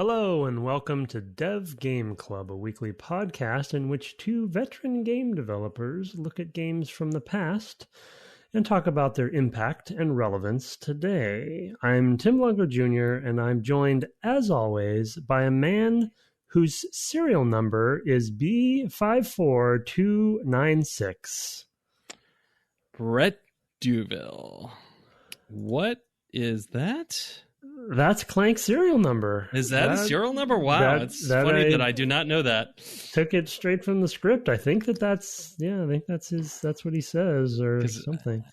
Hello and welcome to Dev Game Club, a weekly podcast in which two veteran game developers look at games from the past and talk about their impact and relevance today. I'm Tim Longo Jr., and I'm joined, as always, by a man whose serial number is B54296. Brett Duville. What is that? That's Clank's serial number. Is that a serial number? Wow, it's funny that I do not know that. Took it straight from the script. I think that's what he says or something.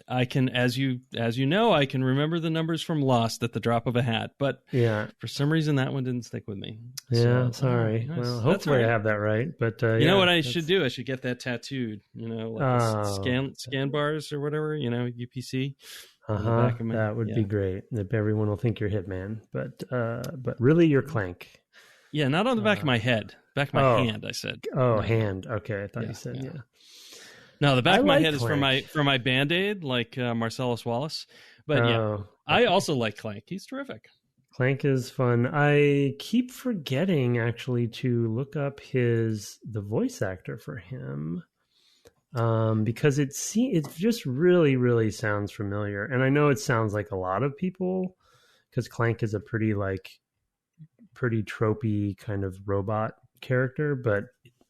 I can, as you know, I can remember the numbers from Lost at the drop of a hat, but for some reason that one didn't stick with me. Sorry. Nice. Well, hopefully right. I have that right. But you know what I should do? I should get that tattooed. Like scan bars or whatever. UPC. That would be great. Everyone will think you're Hitman, but really you're Clank. Yeah, not on the back of my head, back of my hand. I said. Oh, hand. Okay, I thought you said yeah. No, the back of my head is for my Band-Aid, like Marcellus Wallace. But I also like Clank. He's terrific. Clank is fun. I keep forgetting actually to look up the voice actor for him. Because it just really, really sounds familiar. And I know it sounds like a lot of people because Clank is a pretty tropey kind of robot character, but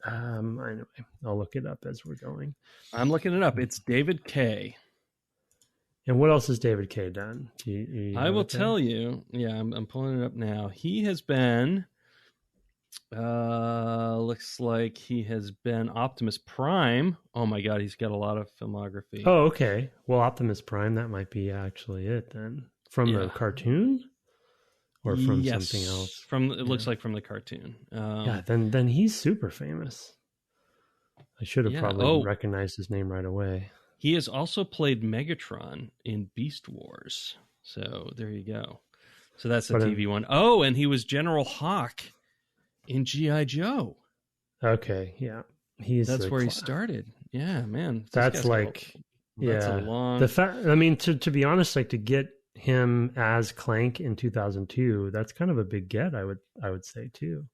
anyway, I'll look it up as we're going. I'm looking it up. It's David Kaye. And what else has David Kaye done? I will tell you. Yeah, I'm pulling it up now. He has been... looks like he has been Optimus Prime. Oh my god, he's got a lot of filmography. Oh, okay. Well, Optimus Prime, that might be actually it then. From the cartoon? Or from something else? It looks like from the cartoon. Then he's super famous. I should have probably recognized his name right away. He has also played Megatron in Beast Wars. So there you go. So that's the TV one. Oh, and he was General Hawk in G.I. Joe. Okay, yeah. That's where he started. Yeah, man. That's like... That's a long... to be honest, like to get him as Clank in 2002, that's kind of a big get, I would say, too.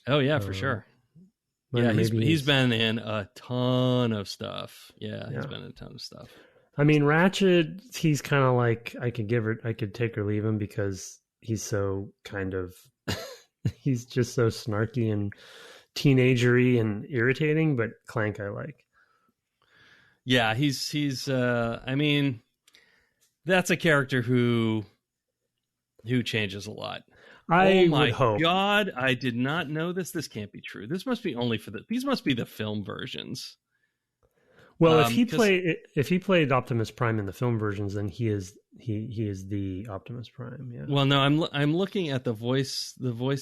Oh, yeah, for sure. Yeah, he's been in a ton of stuff. Yeah, he's been in a ton of stuff. I mean, Ratchet, he's kind of like, I could take or leave him because he's so kind of... He's just so snarky and teenagery and irritating, but Clank I like. Yeah, he's I mean, that's a character who changes a lot. Oh my god, I did not know this. This can't be true. This must be these must be the film versions. Well, if he played Optimus Prime in the film versions, then he is the Optimus Prime. Yeah. Well, no, I'm looking at the voice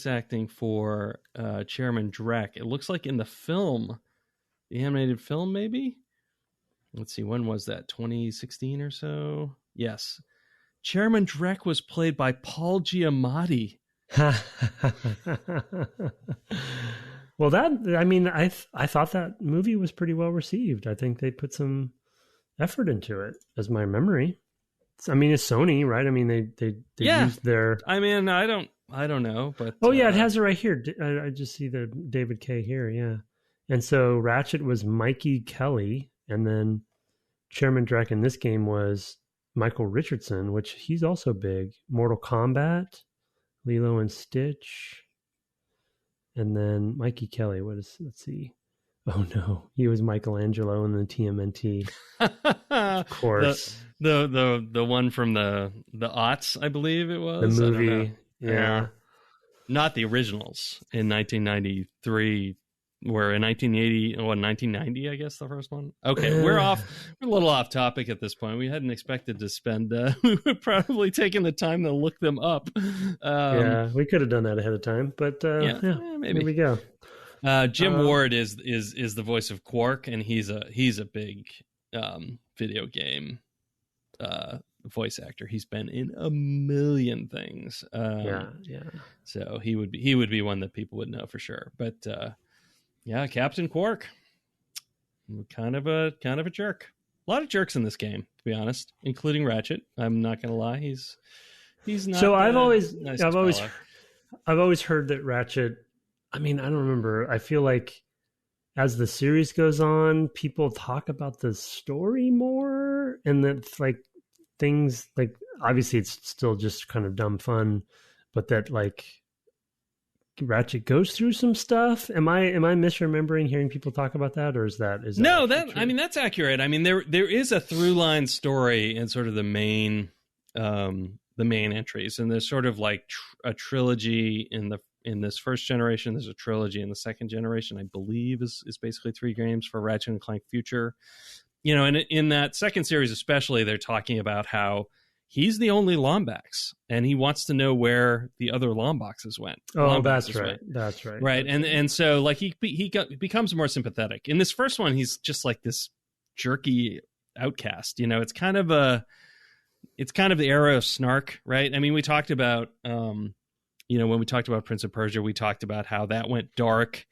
acting for Chairman Drek. It looks like in the film, the animated film, maybe. Let's see, when was that? 2016 or so. Yes, Chairman Drek was played by Paul Giamatti. Well, I thought that movie was pretty well received. I think they put some effort into it, as my memory. I mean, it's Sony, right? I mean, they used their... I mean, I don't know, but... Oh, yeah, it has it right here. I just see the David Kaye here, yeah. And so Ratchet was Mikey Kelly, and then Chairman Drek in this game was Michael Richardson, which he's also big. Mortal Kombat, Lilo and Stitch... And then Mikey Kelly, let's see. Oh no, he was Michelangelo in the TMNT. Of course. The one from the aughts, I believe it was. The movie. Yeah. Not the originals in 1993, where in 1990, I guess the first one. Okay, we're a little off topic at this point. We hadn't expected to spend, we would probably taken the time to look them up. We could have done that ahead of time, but maybe. Here we go. Jim Ward is the voice of Quark, and he's a big video game voice actor. He's been in a million things. So he would be one that people would know for sure. But yeah, Captain Quark, kind of a jerk. A lot of jerks in this game, to be honest, including Ratchet. I'm not gonna lie, he's not. So I've always I've always heard that Ratchet. I mean, I don't remember. I feel like as the series goes on, people talk about the story more, and that like things like obviously it's still just kind of dumb fun, but that like Ratchet goes through some stuff. Am I misremembering hearing people talk about that, or is that No, actually true? I mean that's accurate. I mean there is a through line story in sort of the main entries, and there's sort of like a trilogy in this first generation. There's a trilogy in the second generation, I believe, is basically 3 games for Ratchet and Clank Future. You know, and in that second series especially, they're talking about how he's the only Lombax, and he wants to know where the other Lombaxes went. Oh, that's right. That's right. Right, That's right. and so like becomes more sympathetic. In this first one, he's just like this jerky outcast. You know, it's kind of the era of snark, right? I mean, we talked about when we talked about Prince of Persia, we talked about how that went dark.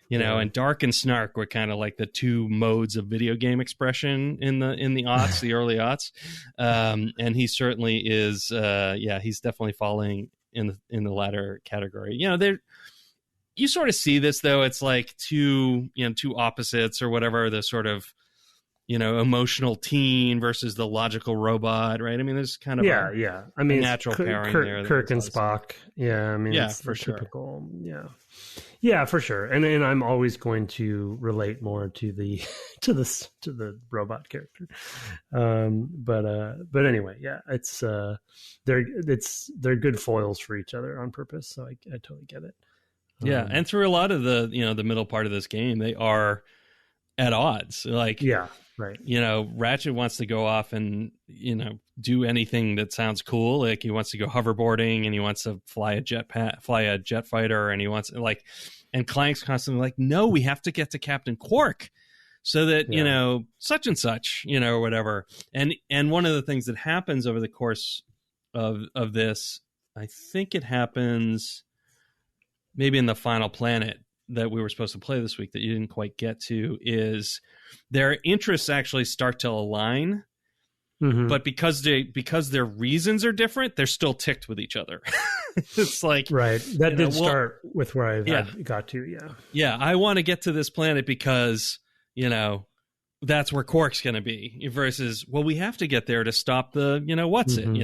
You know, and dark and snark were kind of like the 2 modes of video game expression in the aughts, the early aughts. And he certainly is. He's definitely falling in the latter category. You know, you sort of see this though. It's like two opposites or whatever. The sort of emotional teen versus the logical robot, right? I mean, there's kind of I mean, a natural pairing there. Kirk and Spock. Yeah, I mean, it's for sure. Typical. Yeah, for sure. And I'm always going to relate more to the to the robot character. But anyway, yeah, it's they're good foils for each other on purpose. So I totally get it. Yeah, and through a lot of the the middle part of this game, they are at odds. Like, yeah, right. Ratchet wants to go off and do anything that sounds cool. Like he wants to go hoverboarding, and he wants to fly a jet fighter, and he wants and Clank's constantly like, no, we have to get to Captain Quark so that such and such, or whatever. And one of the things that happens over the course of this, I think it happens maybe in the final planet that we were supposed to play this week that you didn't quite get to, is their interests actually start to align, but because their reasons are different, they're still ticked with each other. It's like, right, that did start with where I got to. Yeah, I want to get to this planet because that's where Quark's going to be, versus, well, we have to get there to stop the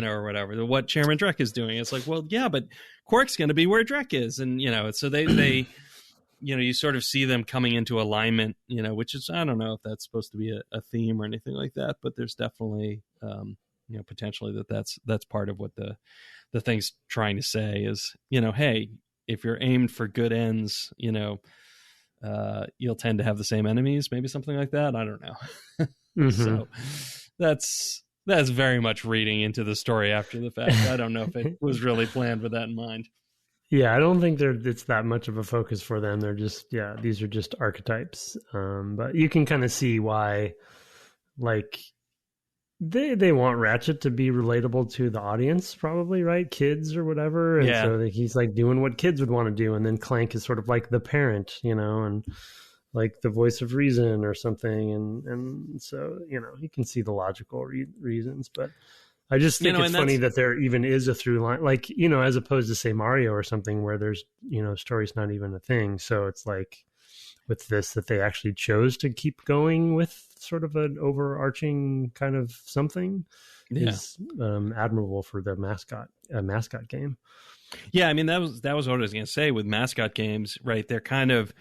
or whatever, what Chairman Drek is doing. It's like, well, yeah, but Quark's going to be where Drek is, and so they you sort of see them coming into alignment, which is, I don't know if that's supposed to be a theme or anything like that, but there's definitely potentially that's part of what the thing's trying to say is, hey, if you're aimed for good ends, you'll tend to have the same enemies, maybe something like that. I don't know. So that's very much reading into the story after the fact. I don't know if it was really planned with that in mind. Yeah, I don't think it's that much of a focus for them. They're just, these are just archetypes. But you can kind of see why, like, they want Ratchet to be relatable to the audience, probably, right? Kids or whatever. And so he's like doing what kids would want to do. And then Clank is sort of like the parent, and like the voice of reason or something. And so, you can see the logical reasons, but I just think it's funny that there even is a through line, like, as opposed to say Mario or something where there's, story's not even a thing. So it's like with this, that they actually chose to keep going with sort of an overarching kind of something is admirable for the mascot game. Yeah. I mean, that was what I was going to say with mascot games, right? They're kind of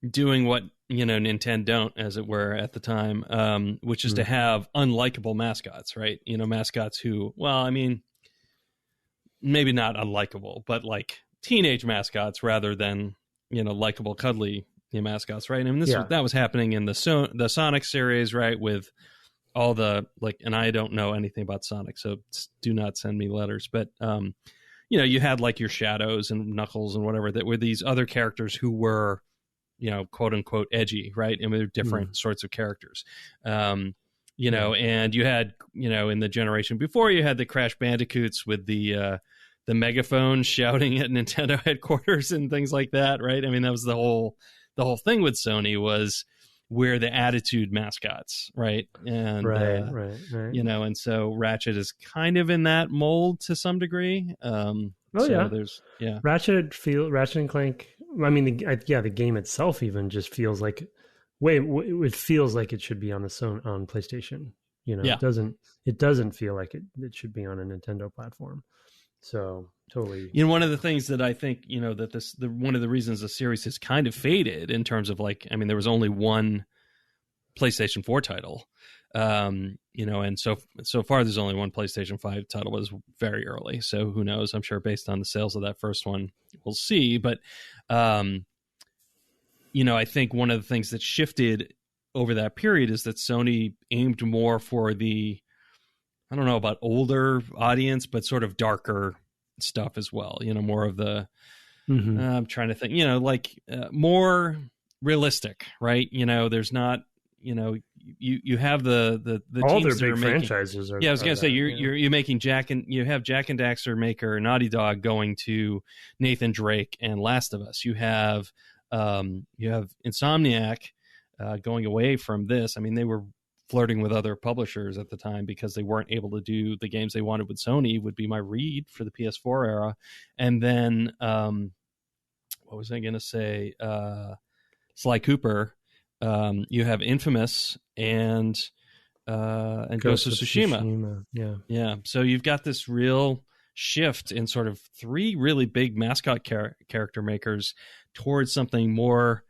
doing what, Nintendo don't, as it were, at the time, which is to have unlikable mascots, right? Mascots who, well, I mean, maybe not unlikable, but like teenage mascots rather than, likable, cuddly mascots, right? I mean, that was happening in the Sonic series, right? With all the, like, and I don't know anything about Sonic, so do not send me letters, but, you had like your Shadows and Knuckles and whatever that were these other characters who were, quote unquote edgy, right? I mean, they're different sorts of characters. And you had, in the generation before, you had the Crash Bandicoots with the megaphone shouting at Nintendo headquarters and things like that, right? I mean, that was the whole thing with Sony, was we're the attitude mascots, right? And right. and so Ratchet is kind of in that mold to some degree. Oh So yeah, there's Ratchet and Clank. I mean, the game itself even just feels like it feels like it should be on on PlayStation. You know, yeah. it doesn't feel like it should be on a Nintendo platform. So totally. You know, one of the things that I think, that one of the reasons the series has kind of faded in terms of like, I mean, there was only one PlayStation 4 title, and so far there's only one PlayStation 5 title. It was very early, so who knows? I'm sure based on the sales of that first one, we'll see. But I think one of the things that shifted over that period is that Sony aimed more for the, I don't know about older audience, but sort of darker stuff as well. More of the, I'm trying to think, more realistic, right? There's not, you have the all teams their that big are making franchises are. Yeah, I was are gonna say that, you're making you have Jack and Daxter maker Naughty Dog going to Nathan Drake and Last of Us. You have Insomniac going away from this. I mean, they were flirting with other publishers at the time because they weren't able to do the games they wanted with Sony, would be my read for the PS4 era. And then what was I going to say? Sly Cooper. You have Infamous and Ghost of Tsushima. Yeah. So you've got this real shift in sort of three really big mascot character makers towards something more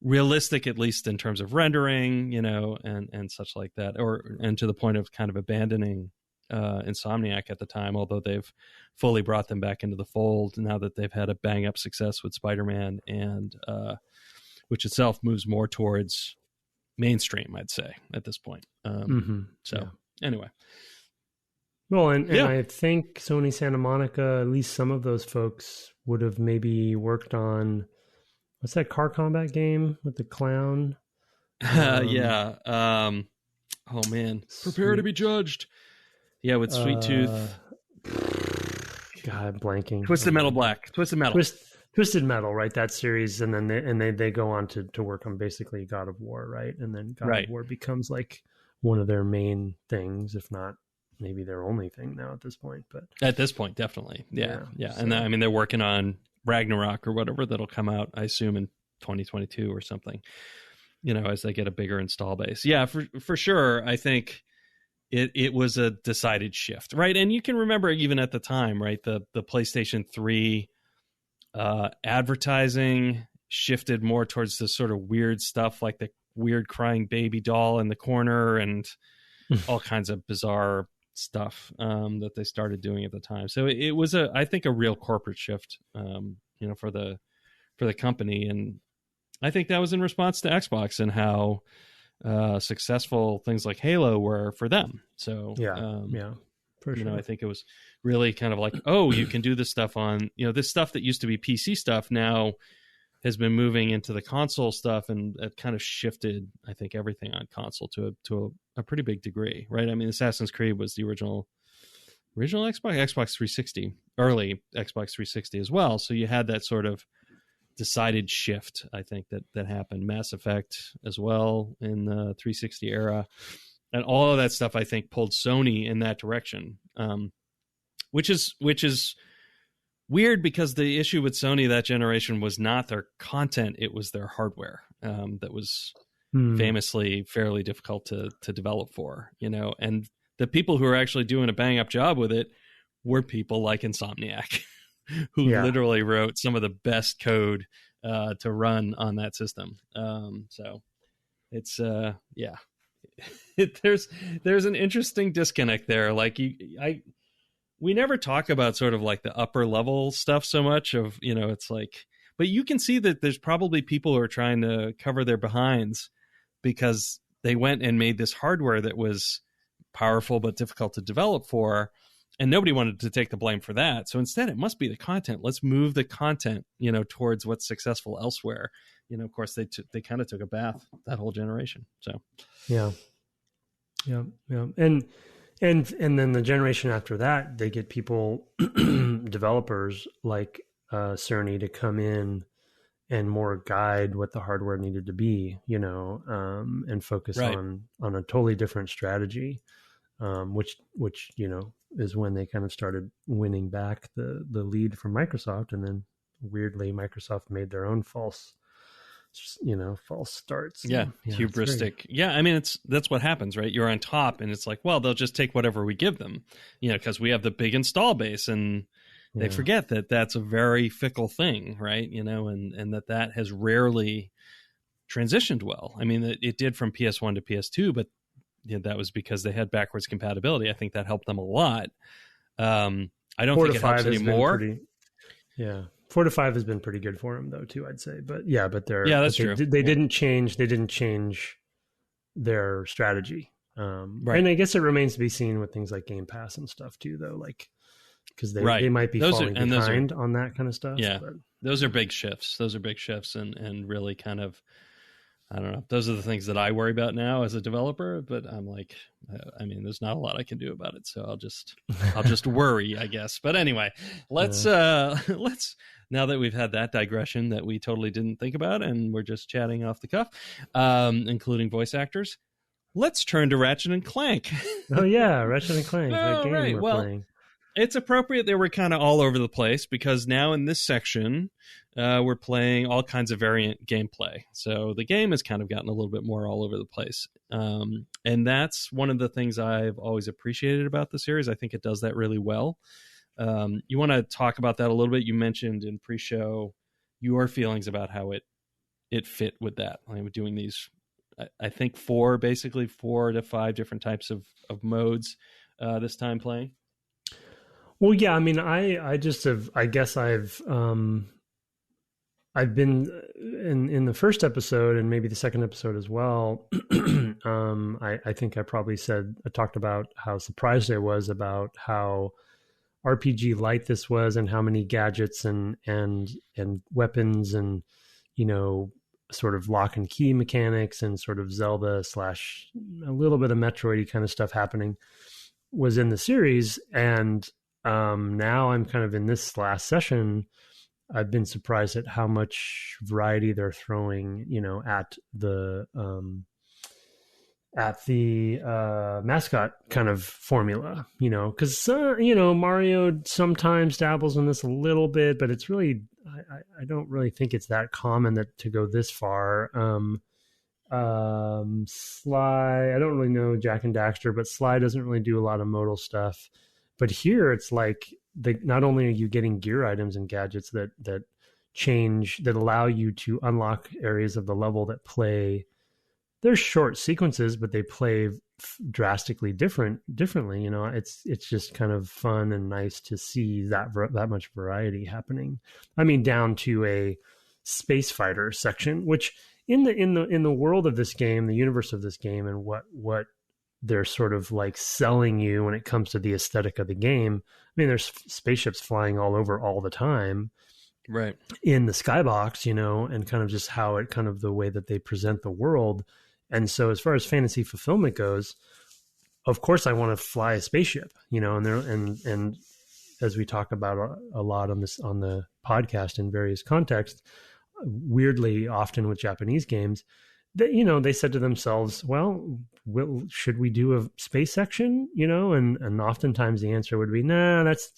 realistic, at least in terms of rendering, and such like that, and to the point of kind of abandoning Insomniac at the time, although they've fully brought them back into the fold now that they've had a bang up success with Spider-Man, and which itself moves more towards mainstream, I'd say, at this point. Anyway. Well, and I think Sony Santa Monica, at least some of those folks would have maybe worked on, what's that car combat game with the clown? Oh man, Prepare to be Judged. Yeah, with Sweet Tooth. God, blanking. Twisted Metal. Twisted Metal, right? That series, and then they go on to work on basically God of War, right? And then God of War becomes like one of their main things, if not maybe their only thing now at this point. But at this point, definitely, yeah. So. And I mean, they're working on Ragnarok or whatever that'll come out, I assume, in 2022 or something. As they get a bigger install base. Yeah, for sure. I think it was a decided shift, right? And you can remember even at the time, right? The PlayStation 3 advertising shifted more towards the sort of weird stuff, like the weird crying baby doll in the corner and all kinds of bizarre stuff that they started doing at the time. So it was I think a real corporate shift, for the company. And I think that was in response to Xbox and how successful things like Halo were for them. So for sure. I think it was really kind of like, oh, you can do this stuff on, this stuff that used to be PC stuff now has been moving into the console stuff, and it kind of shifted, I think, everything on console to a pretty big degree, right? I mean, Assassin's Creed was the original Xbox 360, early Xbox 360 as well. So you had that sort of decided shift, I think, that happened. Mass Effect as well in the 360 era. And all of that stuff, I think, pulled Sony in that direction, which is weird because the issue with Sony that generation was not their content, it was their hardware that was famously fairly difficult to develop for, and the people who were actually doing a bang-up job with it were people like Insomniac, who literally wrote some of the best code to run on that system. So it's, there's an interesting disconnect there. Like we never talk about sort of like the upper level stuff so much of, it's like, but you can see that there's probably people who are trying to cover their behinds because they went and made this hardware that was powerful but difficult to develop for, and nobody wanted to take the blame for that. So instead, it must be the content. Let's move the content, towards what's successful elsewhere. Of course, they kind of took a bath that whole generation. So yeah. And then the generation after that, they get people, developers like Cerny, to come in and more guide what the hardware needed to be, and focus on a totally different strategy. which is when they kind of started winning back the lead from Microsoft, and then weirdly Microsoft made their own false starts. Yeah, hubristic. Yeah, I mean, that's what happens, right? You're on top, and it's like, well, they'll just take whatever we give them, because we have the big install base, and they forget that that's a very fickle thing, right? And that has rarely transitioned well. I mean, it did from PS1 to PS2, but that was because they had backwards compatibility. I think that helped them a lot. I don't think it helps anymore. 4 to 5 has been pretty good for them though too, I'd say. But that's true. They didn't change their strategy. Right. And I guess it remains to be seen with things like Game Pass and stuff too, though. Like, because they might be falling behind on that kind of stuff. Yeah, but those are big shifts. And really kind of, I don't know. Those are the things that I worry about now as a developer. But I'm like, I mean, there's not a lot I can do about it. So I'll just worry, I guess. But anyway, let's now that we've had that digression that we totally didn't think about, and we're just chatting off the cuff, including voice actors, let's turn to Ratchet and Clank. Oh yeah, Ratchet and Clank, the game right. we're playing. It's appropriate that we're kind of all over the place, because now in this section, we're playing all kinds of variant gameplay. So the game has kind of gotten a little bit more all over the place. And that's one of the things I've always appreciated about the series. I think it does that really well. You want to talk about that a little bit? You mentioned in pre-show your feelings about how it fit with that. Like, we're doing these, I think, 4 to 5 different types of modes this time playing. Well, yeah, I mean, I just have, I guess I've been in the first episode and maybe the second episode as well. I think I probably talked about how surprised I was about how RPG light this was, and how many gadgets and weapons and, sort of lock and key mechanics and sort of Zelda / a little bit of Metroid kind of stuff happening was in the series. And now I'm kind of in this last session, I've been surprised at how much variety they're throwing, at the mascot kind of formula, because, Mario sometimes dabbles in this a little bit, but it's really, I don't really think it's that common to go this far. Sly, I don't really know Jack and Daxter, but Sly doesn't really do a lot of modal stuff. But here it's like, not only are you getting gear items and gadgets that change, that allow you to unlock areas of the level that play, they're short sequences, but they play drastically differently. It's just kind of fun and nice to see that much variety happening. I mean, down to a space fighter section, which in the world of this game, the universe of this game, and what they're sort of like selling you when it comes to the aesthetic of the game. I mean, there's spaceships flying all over all the time, right, in the skybox, and kind of just how it kind of the way that they present the world. And so as far as fantasy fulfillment goes, of course I want to fly a spaceship, and as we talk about a lot on the podcast in various contexts, weirdly often with Japanese games, they said to themselves, well, should we do a space section? And oftentimes the answer would be, nah, that's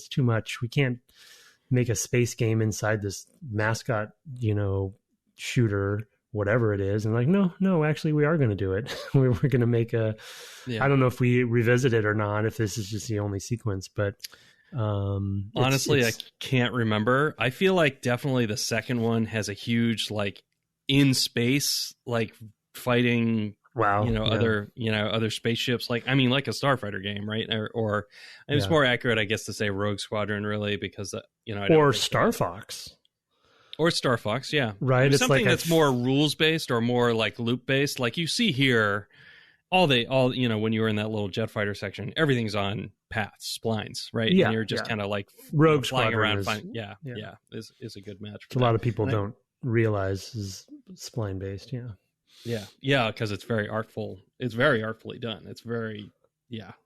too much. We can't make a space game inside this mascot, shooter, whatever it is. And like, no, actually we are going to do it. we're going to make I don't know if we revisit it or not, if this is just the only sequence, but honestly, I can't remember. I feel like definitely the second one has a huge, like, in space, like fighting, other spaceships, like a Starfighter game, right? Or it's more accurate, I guess, to say Rogue Squadron, really, because or Star Fox. Or Star Fox, yeah, right. It's something like that's more rules based or more like loop based, like you see here. All when you were in that little jet fighter section, everything's on paths, splines, right? Yeah, and you're just kind of like Rogue flying Squadron around. Is a good match. A lot of people don't realize is spline based. Yeah, because it's very artful. It's very artfully done. It's very,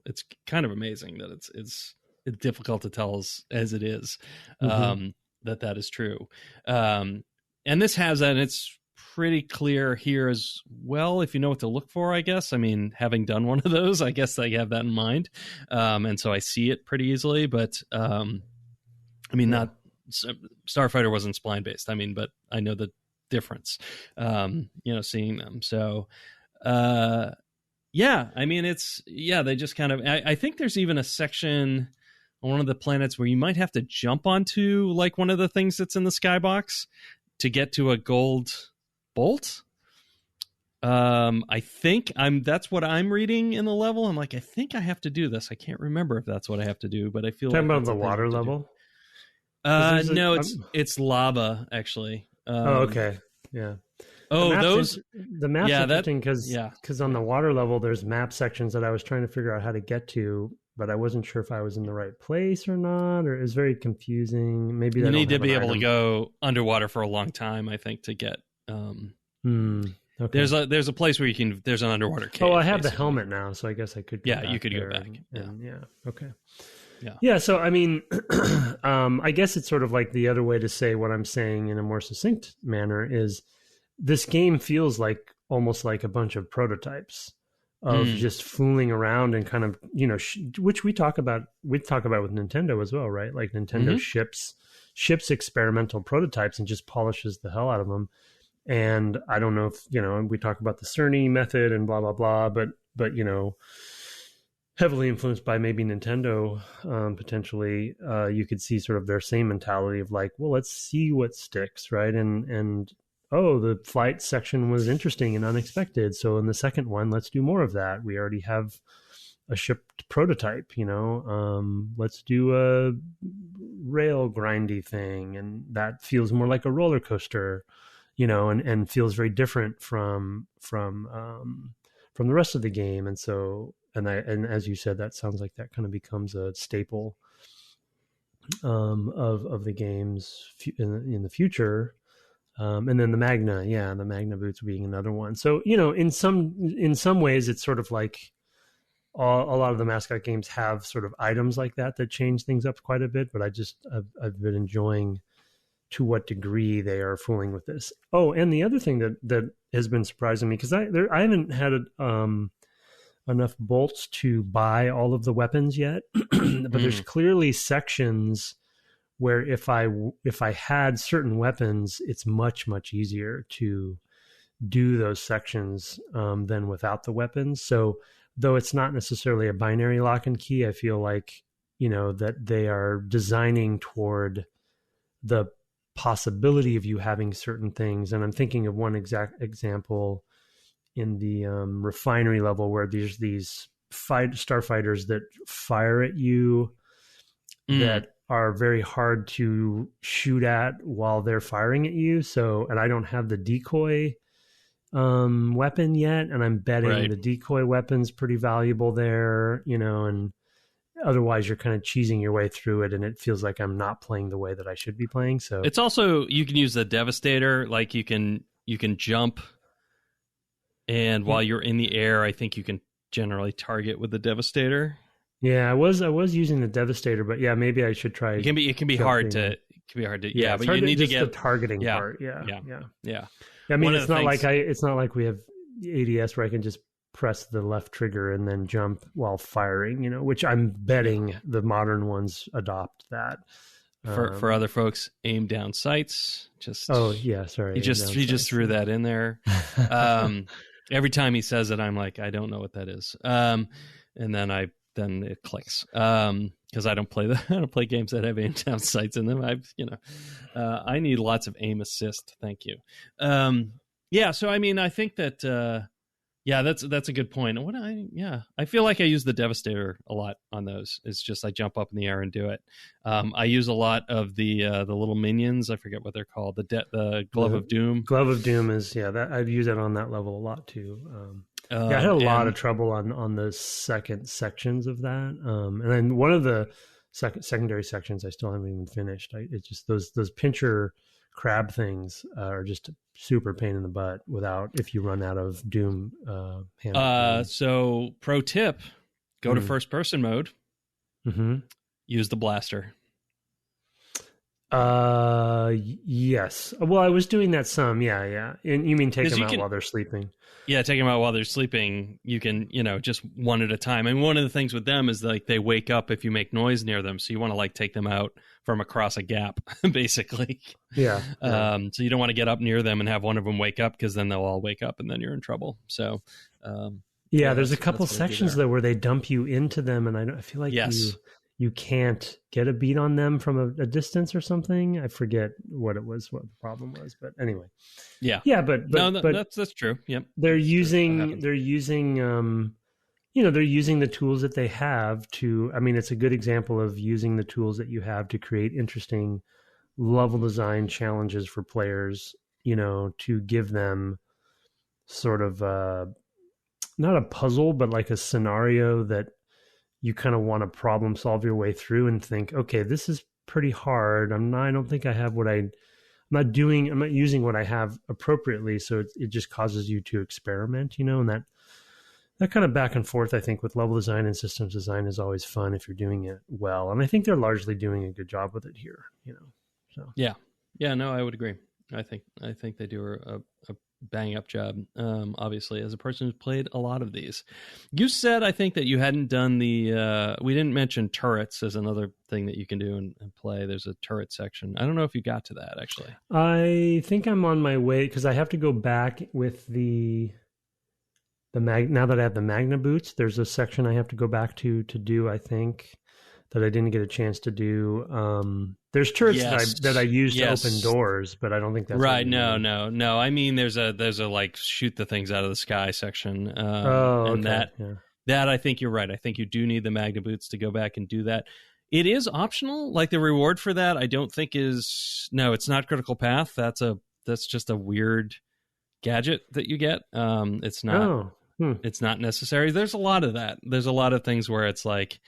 it's kind of amazing that it's difficult to tell as it is, that is true. And this has that, and it's pretty clear here as well, if you know what to look for, I guess. I mean, having done one of those, I guess I have that in mind. And so I see it pretty easily, but I mean, not Starfighter wasn't spline based. I mean, but I know the difference, seeing them. So, yeah, I mean, they just kind of, I think there's even a section on one of the planets where you might have to jump onto like one of the things that's in the skybox to get to a gold bolt. I think that's what I'm reading in the level. I'm like, I think I have to do this. I can't remember if that's what I have to do, but I feel talking like about the water level. No, it's lava actually. Okay, yeah. The map's interesting because on the water level, there's map sections that I was trying to figure out how to get to, but I wasn't sure if I was in the right place or not, or it was very confusing. Maybe you need to be able to go underwater for a long time, I think, to get. Okay. There's a place where you can. There's an underwater cave. Oh, I have the helmet now, so I guess I could. You could go back. Okay. Yeah. So I mean, I guess it's sort of like the other way to say what I'm saying in a more succinct manner is this game feels like almost like a bunch of prototypes of just fooling around and kind of, which we talk about with Nintendo as well, right? Like Nintendo ships experimental prototypes and just polishes the hell out of them. And I don't know if, we talk about the Cerny method and blah, blah, blah, but heavily influenced by maybe Nintendo, potentially, you could see sort of their same mentality of like, well, let's see what sticks, right? And the flight section was interesting and unexpected. So in the second one, let's do more of that. We already have a shipped prototype, let's do a rail grindy thing. And that feels more like a roller coaster, and feels very different from the rest of the game. And so, and as you said, that sounds like that kind of becomes a staple of the games in the future. And then the Magna boots being another one. So, in some ways, it's sort of like a lot of the mascot games have sort of items like that change things up quite a bit. But I've been enjoying to what degree they are fooling with this. Oh, and the other thing that has been surprising me, because I haven't had enough bolts to buy all of the weapons yet, but there's clearly sections where if I had certain weapons, it's much, much easier to do those sections than without the weapons. So though it's not necessarily a binary lock and key, I feel like, that they are designing toward the possibility of you having certain things. And I'm thinking of one exact example in the refinery level where there's these starfighters that fire at you that are very hard to shoot at while they're firing at you. So, and I don't have the decoy weapon yet, and I'm betting the decoy weapon's pretty valuable there, and otherwise you're kind of cheesing your way through it and it feels like I'm not playing the way that I should be playing. So it's also, you can use the Devastator, like you can jump, and while you're in the air, I think you can generally target with the Devastator. Yeah, I was using the Devastator, but yeah, maybe I should try. It can be hard to yeah, but you need to get the targeting part. Yeah. I mean, it's not like we have ADS where I can just press the left trigger and then jump while firing, which I'm betting the modern ones adopt that. For other folks, aim down sights. Sorry. He just threw that in there. Every time he says it, I'm like, I don't know what that is. And then it clicks. Because I don't play games that have aim down sights in them. I need lots of aim assist. Thank you. So I mean, I think that that's a good point. I feel like I use the Devastator a lot on those. It's just I jump up in the air and do it. I use a lot of the little minions. I forget what they're called. The Glove of Doom. Glove of Doom is that I've used it on that level a lot too. I had a lot of trouble on the second sections of that. And then one of the secondary sections I still haven't even finished. It's just those pincher crab things are just super pain in the butt if you run out of Doom. So pro tip, go to first person mode, use the blaster. Yes. Well, I was doing that some. Yeah, yeah. And you mean take them out while they're sleeping? Yeah, take them out while they're sleeping. You can, just one at a time. And one of the things with them is like they wake up if you make noise near them. So you want to like take them out from across a gap, basically. Yeah. So you don't want to get up near them and have one of them wake up, because then they'll all wake up and then you're in trouble. So, there's a couple sections though where they dump you into them, and I feel like you can't get a beat on them from a distance or something. I forget what it was, what the problem was, but anyway. Yeah, but that's true. Yep. They're using they're using the tools that they have to. I mean, it's a good example of using the tools that you have to create interesting level design challenges for players. To give them sort of not a puzzle, but like a scenario that you kind of want to problem solve your way through and think, okay, this is pretty hard. I don't think I have I'm not using what I have appropriately. So it just causes you to experiment, and that kind of back and forth, I think, with level design and systems design is always fun if you're doing it well. And I think they're largely doing a good job with it here, so. Yeah. No, I would agree. I think they do a bang up job. Obviously, as a person who's played a lot of these, you said, I think, that you hadn't done we didn't mention turrets as another thing that you can do and play. There's a turret section. I don't know if you got to that actually. I think I'm on my way, because I have to go back with now that I have the Magna boots. There's a section I have to go back to do, I think, that I didn't get a chance to do. There's turrets that I use to open doors, but I don't think that's right. No. I mean, there's a like shoot the things out of the sky section. And that I think you're right. I think you do need the Magna boots to go back and do that. It is optional. Like the reward for that, I don't think it's not critical path. That's just a weird gadget that you get. It's not. It's not necessary. There's a lot of that. There's a lot of things where it's like,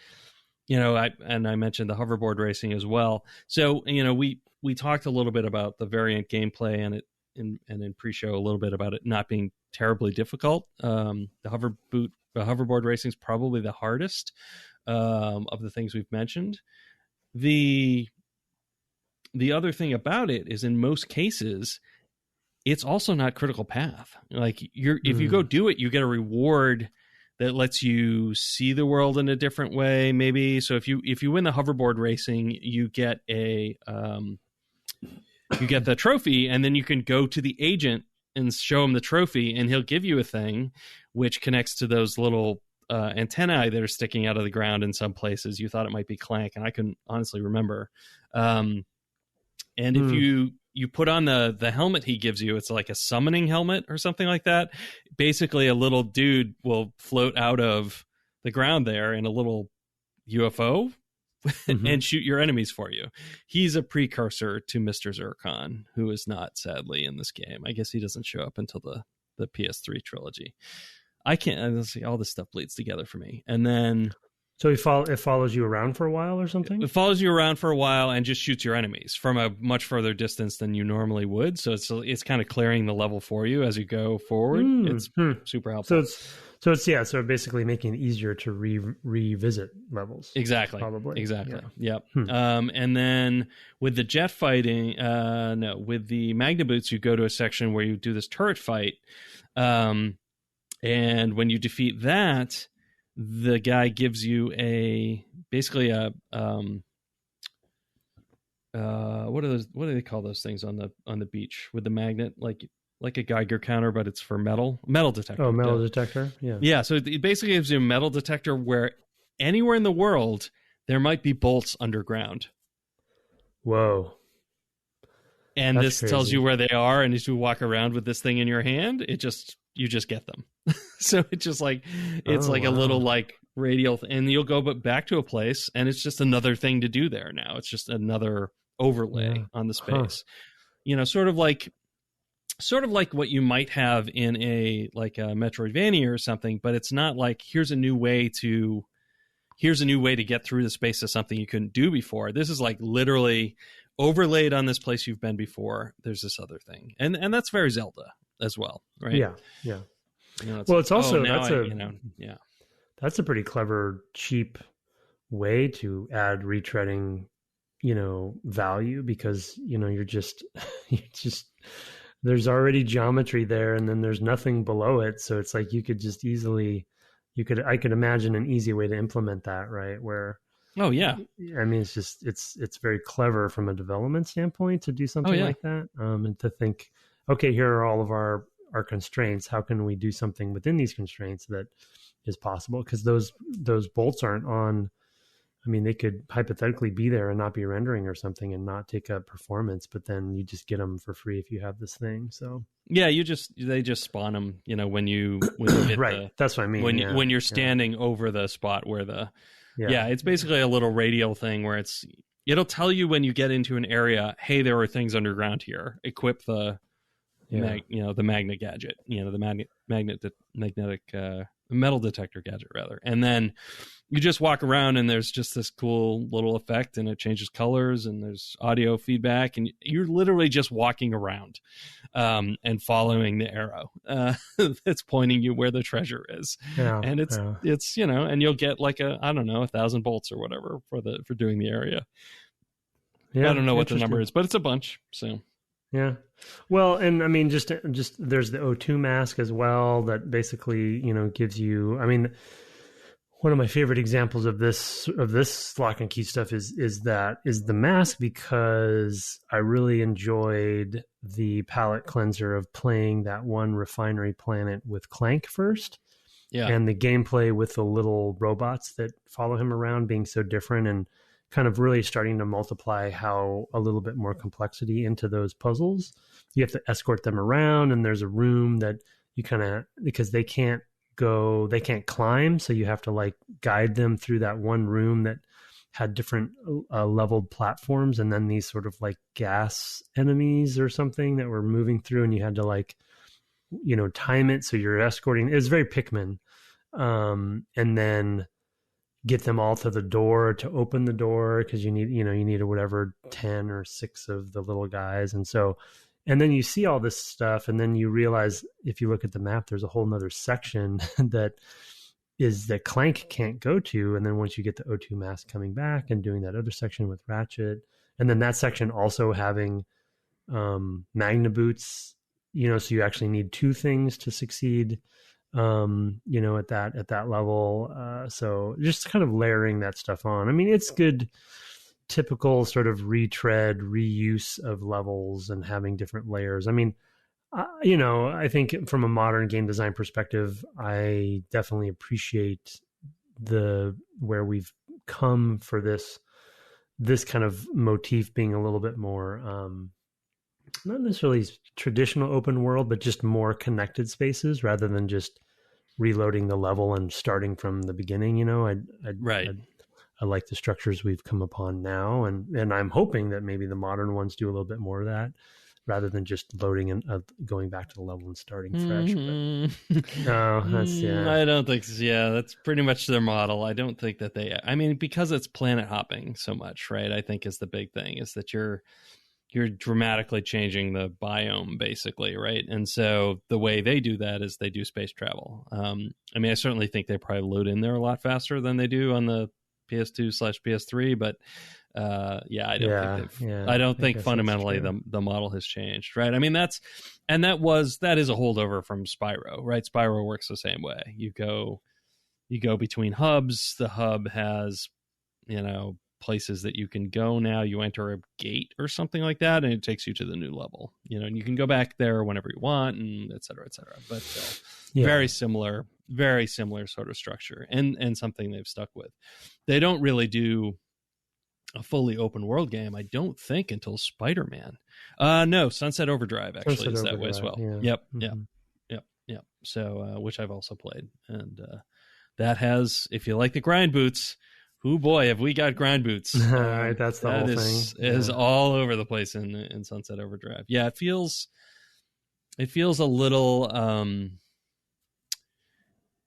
I mentioned the hoverboard racing as well. So, we talked a little bit about the variant gameplay and in pre-show a little bit about it not being terribly difficult. The hoverboard racing is probably the hardest of the things we've mentioned. The other thing about it is, in most cases, it's also not critical path. Like if you go do it, you get a reward that lets you see the world in a different way, maybe. So if you win the hoverboard racing, you get the trophy, and then you can go to the agent and show him the trophy, and he'll give you a thing which connects to those little antennae that are sticking out of the ground in some places. You thought it might be Clank, and I couldn't honestly remember. And if you put on the helmet he gives you, it's like a summoning helmet or something like that. Basically, a little dude will float out of the ground there in a little UFO and shoot your enemies for you. He's a precursor to Mr. Zircon, who is not, sadly, in this game. I guess he doesn't show up until the PS3 trilogy. I can't. Let's see, all this stuff bleeds together for me. And then... So it follows you around for a while or something? It follows you around for a while and just shoots your enemies from a much further distance than you normally would. So it's kind of clearing the level for you as you go forward. It's super helpful. So basically making it easier to revisit levels. Exactly. Probably. Exactly. Yeah. Yep. And then with the jet fighting, with the Magna boots, you go to a section where you do this turret fight. And when you defeat that, the guy gives you basically a what do they call those things on the beach with the magnet, like a Geiger counter, but it's for metal detector. Oh, metal detector. Yeah. So it basically gives you a metal detector where anywhere in the world there might be bolts underground. Whoa. And That's crazy. Tells you where they are, and as you walk around with this thing in your hand, you just get them. So it's just like a little like radial and you'll go back to a place, and it's just another thing to do there now. It's just another overlay on the space. Sort of like what you might have in a Metroidvania or something, but it's not like here's a new way to get through the space of something you couldn't do before. This is like literally overlaid on this place you've been before. There's this other thing, and that's very Zelda as well, right? Yeah. It's also that's a pretty clever, cheap way to add retreading value, because you just there's already geometry there, and then there's nothing below it, so it's like you could just easily I could imagine an easy way to implement that, right? Where Oh yeah. I mean, it's very clever from a development standpoint to do something like that, and to think, okay, here are all of our constraints. How can we do something within these constraints that is possible? Because those bolts aren't on. I mean, they could hypothetically be there and not be rendering or something and not take up performance, but then you just get them for free if you have this thing. So yeah, they just spawn them. When you hit right. That's what I mean. When you're standing over the spot where it's basically a little radial thing where it'll tell you when you get into an area, hey, there are things underground here. Equip the the magnet gadget, the magnetic metal detector gadget rather, and then you just walk around and there's just this cool little effect and it changes colors and there's audio feedback and you're literally just walking around and following the arrow that's pointing you where the treasure is. And it's and you'll get like 1,000 bolts or whatever for doing the area. I don't know what the number is, but it's a bunch. So yeah. Well, and I mean, just there's the O2 mask as well that basically, gives you, I mean, one of my favorite examples of this lock and key stuff is the mask, because I really enjoyed the palette cleanser of playing that one refinery planet with Clank first. Yeah. And the gameplay with the little robots that follow him around being so different, and kind of really starting to multiply how a little bit more complexity into those puzzles. You have to escort them around, and there's a room that you because they can't climb, so you have to like guide them through that one room that had different leveled platforms, and then these sort of like gas enemies or something that were moving through, and you had to like time it, so you're escorting. It was very Pikmin, and then get them all to the door to open the door, because you need whatever 10 or 6 of the little guys. And then you see all this stuff, and then you realize, if you look at the map, there's a whole nother section that Clank can't go to. And then once you get the O2 mask coming back and doing that other section with Ratchet, and then that section also having Magna boots, so you actually need 2 things to succeed, at that level. So just kind of layering that stuff on. I mean, it's good, typical sort of retread, reuse of levels and having different layers. I mean, I think from a modern game design perspective, I definitely appreciate where we've come for this kind of motif being a little bit more, not necessarily traditional open world, but just more connected spaces rather than just reloading the level and starting from the beginning. I like the structures we've come upon now, and I'm hoping that maybe the modern ones do a little bit more of that, rather than just loading and going back to the level and starting fresh. I don't think so. Yeah, that's pretty much their model. I don't think that because it's planet hopping so much, right? I think is the big thing, is that you're dramatically changing the biome, basically, right? And so the way they do that is they do space travel. I certainly think they probably load in there a lot faster than they do on the PS2/PS3, but I don't think fundamentally the model has changed, right? I mean, that is a holdover from Spyro, right? Spyro works the same way. You go between hubs. The hub has places that you can go. Now you enter a gate or something like that, and it takes you to the new level, and you can go back there whenever you want, and et cetera, but very similar sort of structure, and something they've stuck with. They don't really do a fully open world game, I don't think, until Spider-Man. No, Sunset Overdrive actually is that way as well. Yeah. Yep. So which I've also played, and that has, if you like the grind boots, oh boy, have we got grind boots. That's the whole thing. Is all over the place in Sunset Overdrive. Yeah, it feels a little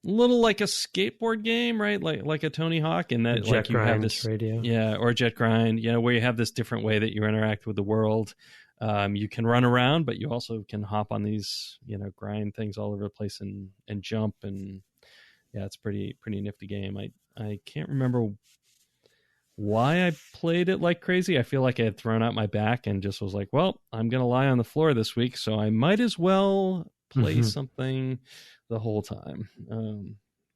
like a skateboard game, right? Like a Tony Hawk, and that like you have this radio. Or Jet Grind, where you have this different way that you interact with the world. You can run around, but you also can hop on these, grind things all over the place and jump, and it's pretty nifty game. I can't remember why I played it like crazy. I feel like I had thrown out my back and just was like, well, I'm going to lie on the floor this week, so I might as well play something the whole time.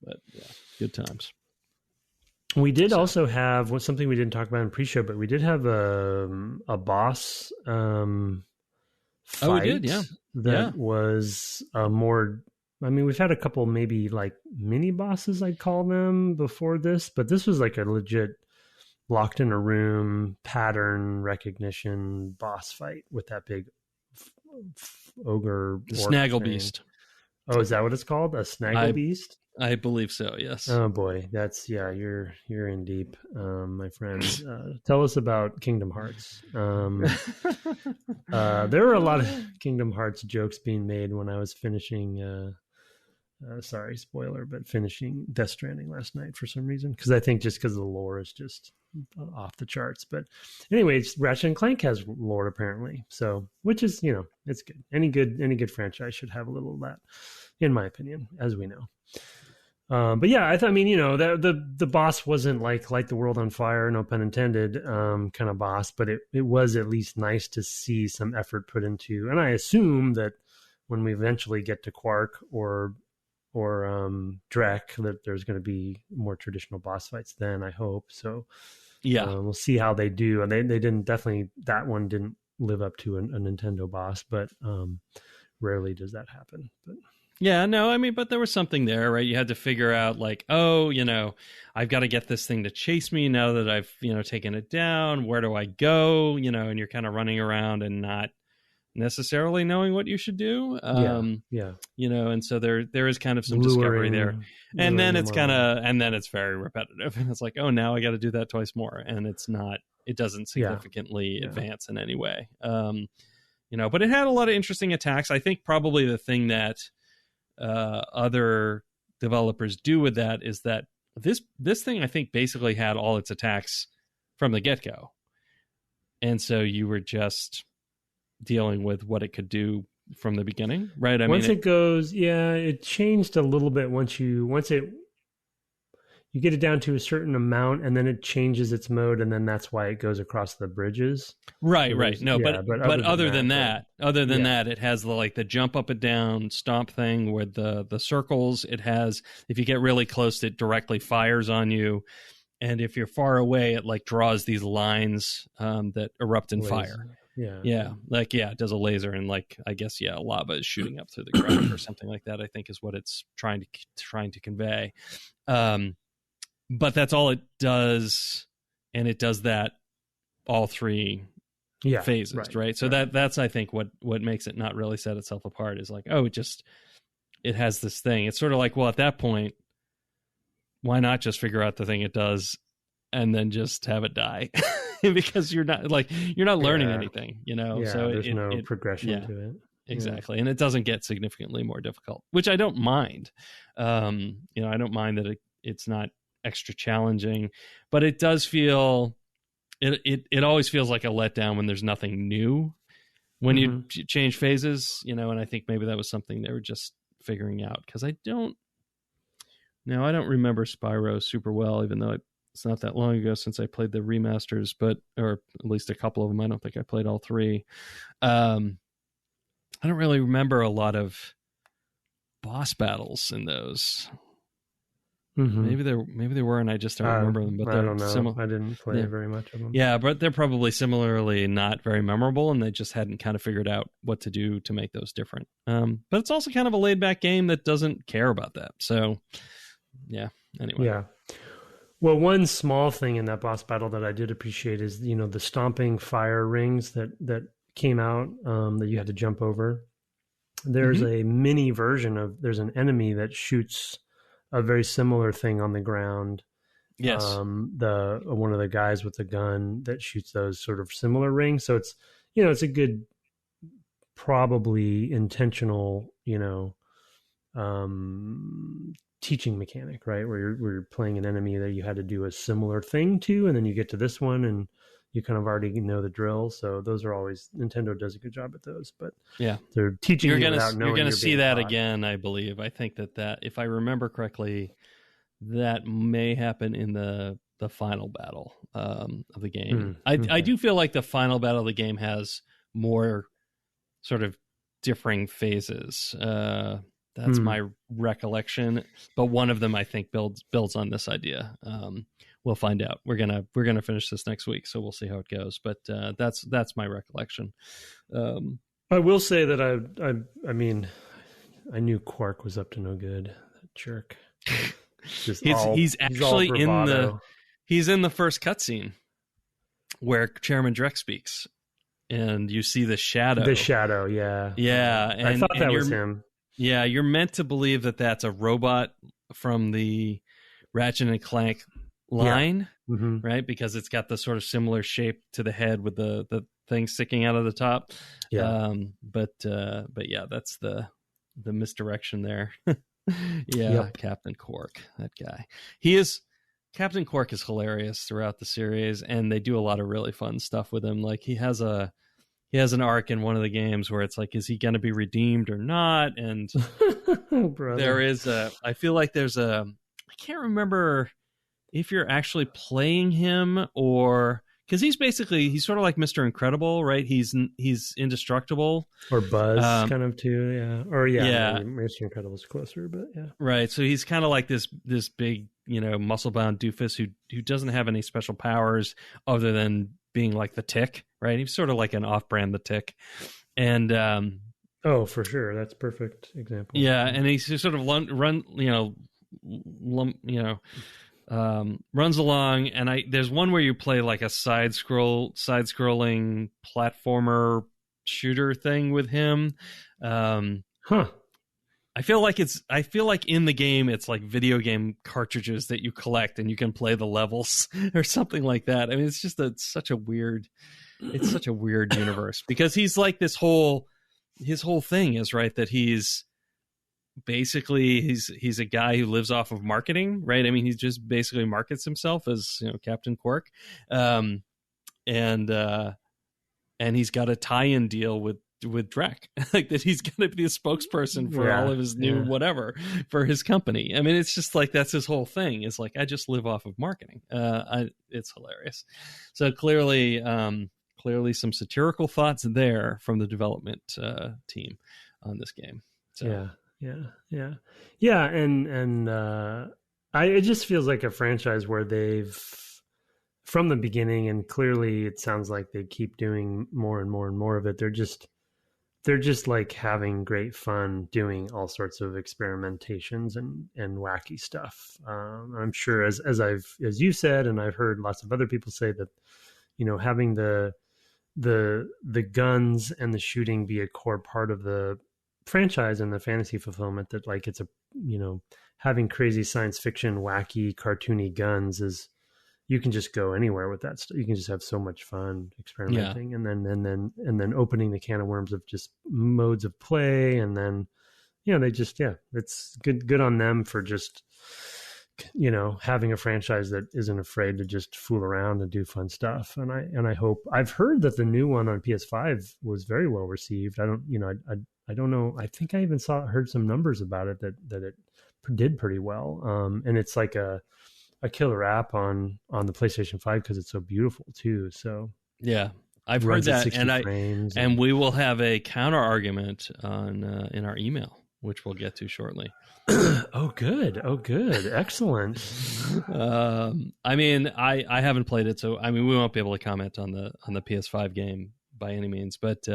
But yeah, good times. We did also have something we didn't talk about in pre-show, but we did have a boss fight. Oh, we did, yeah. That was more. I mean, we've had a couple maybe like mini bosses, I'd call them, before this, but this was like a legit locked in a room pattern recognition boss fight with that big ogre. The Snagglebeast. Oh, is that what it's called? A Snagglebeast? I believe so, yes. Oh boy, that's you're in deep, my friend. Tell us about Kingdom Hearts. There were a lot of Kingdom Hearts jokes being made when I was finishing. Sorry, spoiler, but finishing Death Stranding last night for some reason, because I think just because the lore is just off the charts. But anyways, Ratchet and Clank has lore apparently, so which is it's good. Any good franchise should have a little of that, in my opinion, as we know. But yeah, I mean, the boss wasn't like Light the World on Fire, no pun intended, kind of boss, but it was at least nice to see some effort put into, and I assume that when we eventually get to Quark or Drek, that there's going to be more traditional boss fights then, I hope. So yeah, we'll see how they do. And they didn't, definitely that one didn't live up to a Nintendo boss, but rarely does that happen. But yeah, no, I mean, but there was something there, right? You had to figure out like, oh, I've got to get this thing to chase me now that I've, taken it down. Where do I go? And you're kind of running around and not necessarily knowing what you should do. Yeah. And so there is kind of some discovery there. And then it's it's very repetitive. And it's like, oh, now I got to do that twice more. And it doesn't significantly advance in any way. But it had a lot of interesting attacks. I think probably the thing that other developers do with that is that this thing, I think, basically had all its attacks from the get-go. And so you were just dealing with what it could do from the beginning, right? It changed a little bit once you get it down to a certain amount, and then it changes its mode, and then that's why it goes across the bridges. Right. No, but other than that, it has the jump up and down stomp thing with the circles. It has, if you get really close, it directly fires on you, and if you're far away, it draws these lines that erupt in fire. It does a laser, and I guess lava is shooting up through the ground or something like that, I think is what it's trying to convey. But that's all it does, and it does that all three phases, right? So that's I think what makes it not really set itself apart is it has this thing. It's sort of like, well, at that point, why not just figure out the thing it does and then just have it die? Because you're not learning anything, so there's no progression to it. Exactly. And it doesn't get significantly more difficult, which I don't mind. I don't mind that it's not extra challenging, but it does feel it always feels like a letdown when there's nothing new when you change phases, and I think maybe that was something they were just figuring out, because I don't remember Spyro super well, even though it's not that long ago since I played the remasters, or at least a couple of them. I don't think I played all three. I don't really remember a lot of boss battles in those. Maybe there were, and I just don't remember them. But I don't know. I didn't play very much of them. Yeah, but they're probably similarly not very memorable, and they just hadn't kind of figured out what to do to make those different. But it's also kind of a laid-back game that doesn't care about that. So, yeah. Anyway. Yeah. Well, one small thing in that boss battle that I did appreciate is the stomping fire rings that came out that you had to jump over. There's a mini version there's an enemy that shoots a very similar thing on the ground. Yes. One of the guys with the gun that shoots those sort of similar rings. So it's, it's a good, probably intentional, teaching mechanic, right? Where you're playing an enemy that you had to do a similar thing to, and then you get to this one and you kind of already know the drill. So those are always, Nintendo does a good job at those, but yeah, they're teaching you without knowing. You're going to see that again, I believe. I think that if I remember correctly, that may happen in the final battle of the game. I do feel like the final battle of the game has more sort of differing phases. That's my recollection, but one of them I think builds on this idea. We'll find out. We're gonna finish this next week, so we'll see how it goes. But that's my recollection. I will say that I mean, I knew Quark was up to no good. That jerk. He's actually in the first cutscene where Chairman Drek speaks, and you see the shadow. The shadow, yeah, yeah. And I thought that was him. Yeah, you're meant to believe that that's a robot from the Ratchet and Clank line, right? Because it's got the sort of similar shape to the head with the thing sticking out of the top. Yeah. But yeah, that's the misdirection there. Yeah, yep. Captain Quark, that guy. Captain Quark is hilarious throughout the series, and they do a lot of really fun stuff with him. Like he has an arc in one of the games where it's like, is he going to be redeemed or not? And there is I feel like there's I can't remember if you're actually playing him or, because he's sort of like Mr. Incredible, right? He's indestructible. Or Buzz kind of too, yeah. Or yeah. Mr. Incredible's closer, but yeah. Right. So he's kind of like this big, muscle-bound doofus who doesn't have any special powers other than being like the Tick, right? He's sort of like an off-brand the Tick. And oh, for sure. That's perfect example. Yeah, and he's sort of runs along, and there's one where you play like a side-scrolling platformer shooter thing with him. I feel like in the game it's like video game cartridges that you collect and you can play the levels or something like that. I mean, it's just such a weird universe, because he's like his whole thing is, right, that he's basically he's a guy who lives off of marketing, right? I mean, he just basically markets himself as Captain Quark, and he's got a tie-in deal with Drek, like that he's going to be the spokesperson for all of his new whatever for his company. I mean, it's just like that's his whole thing. It's like, I just live off of marketing. It's hilarious. So clearly some satirical thoughts there from the development team on this game. So. Yeah. And it just feels like a franchise where they've, from the beginning, and clearly it sounds like they keep doing more and more and more of it. They're just like having great fun doing all sorts of experimentations and wacky stuff. I'm sure as you said, and I've heard lots of other people say that, having the guns and the shooting be a core part of the franchise and the fantasy fulfillment, that like it's a, having crazy science fiction, wacky, cartoony guns is, you can just go anywhere with that stuff. You can just have so much fun experimenting, and then opening the can of worms of just modes of play, and then it's good on them for just having a franchise that isn't afraid to just fool around and do fun stuff. And I hope, I've heard that the new one on PS5 was very well received. I don't know. I think I even heard some numbers about it that it did pretty well. And it's like a killer app on the PlayStation 5 because it's so beautiful too. So yeah, I've heard that, and we will have a counter argument on in our email, which we'll get to shortly. Oh, good. Excellent. I mean, I haven't played it, so I mean, we won't be able to comment on the PS5 game by any means, but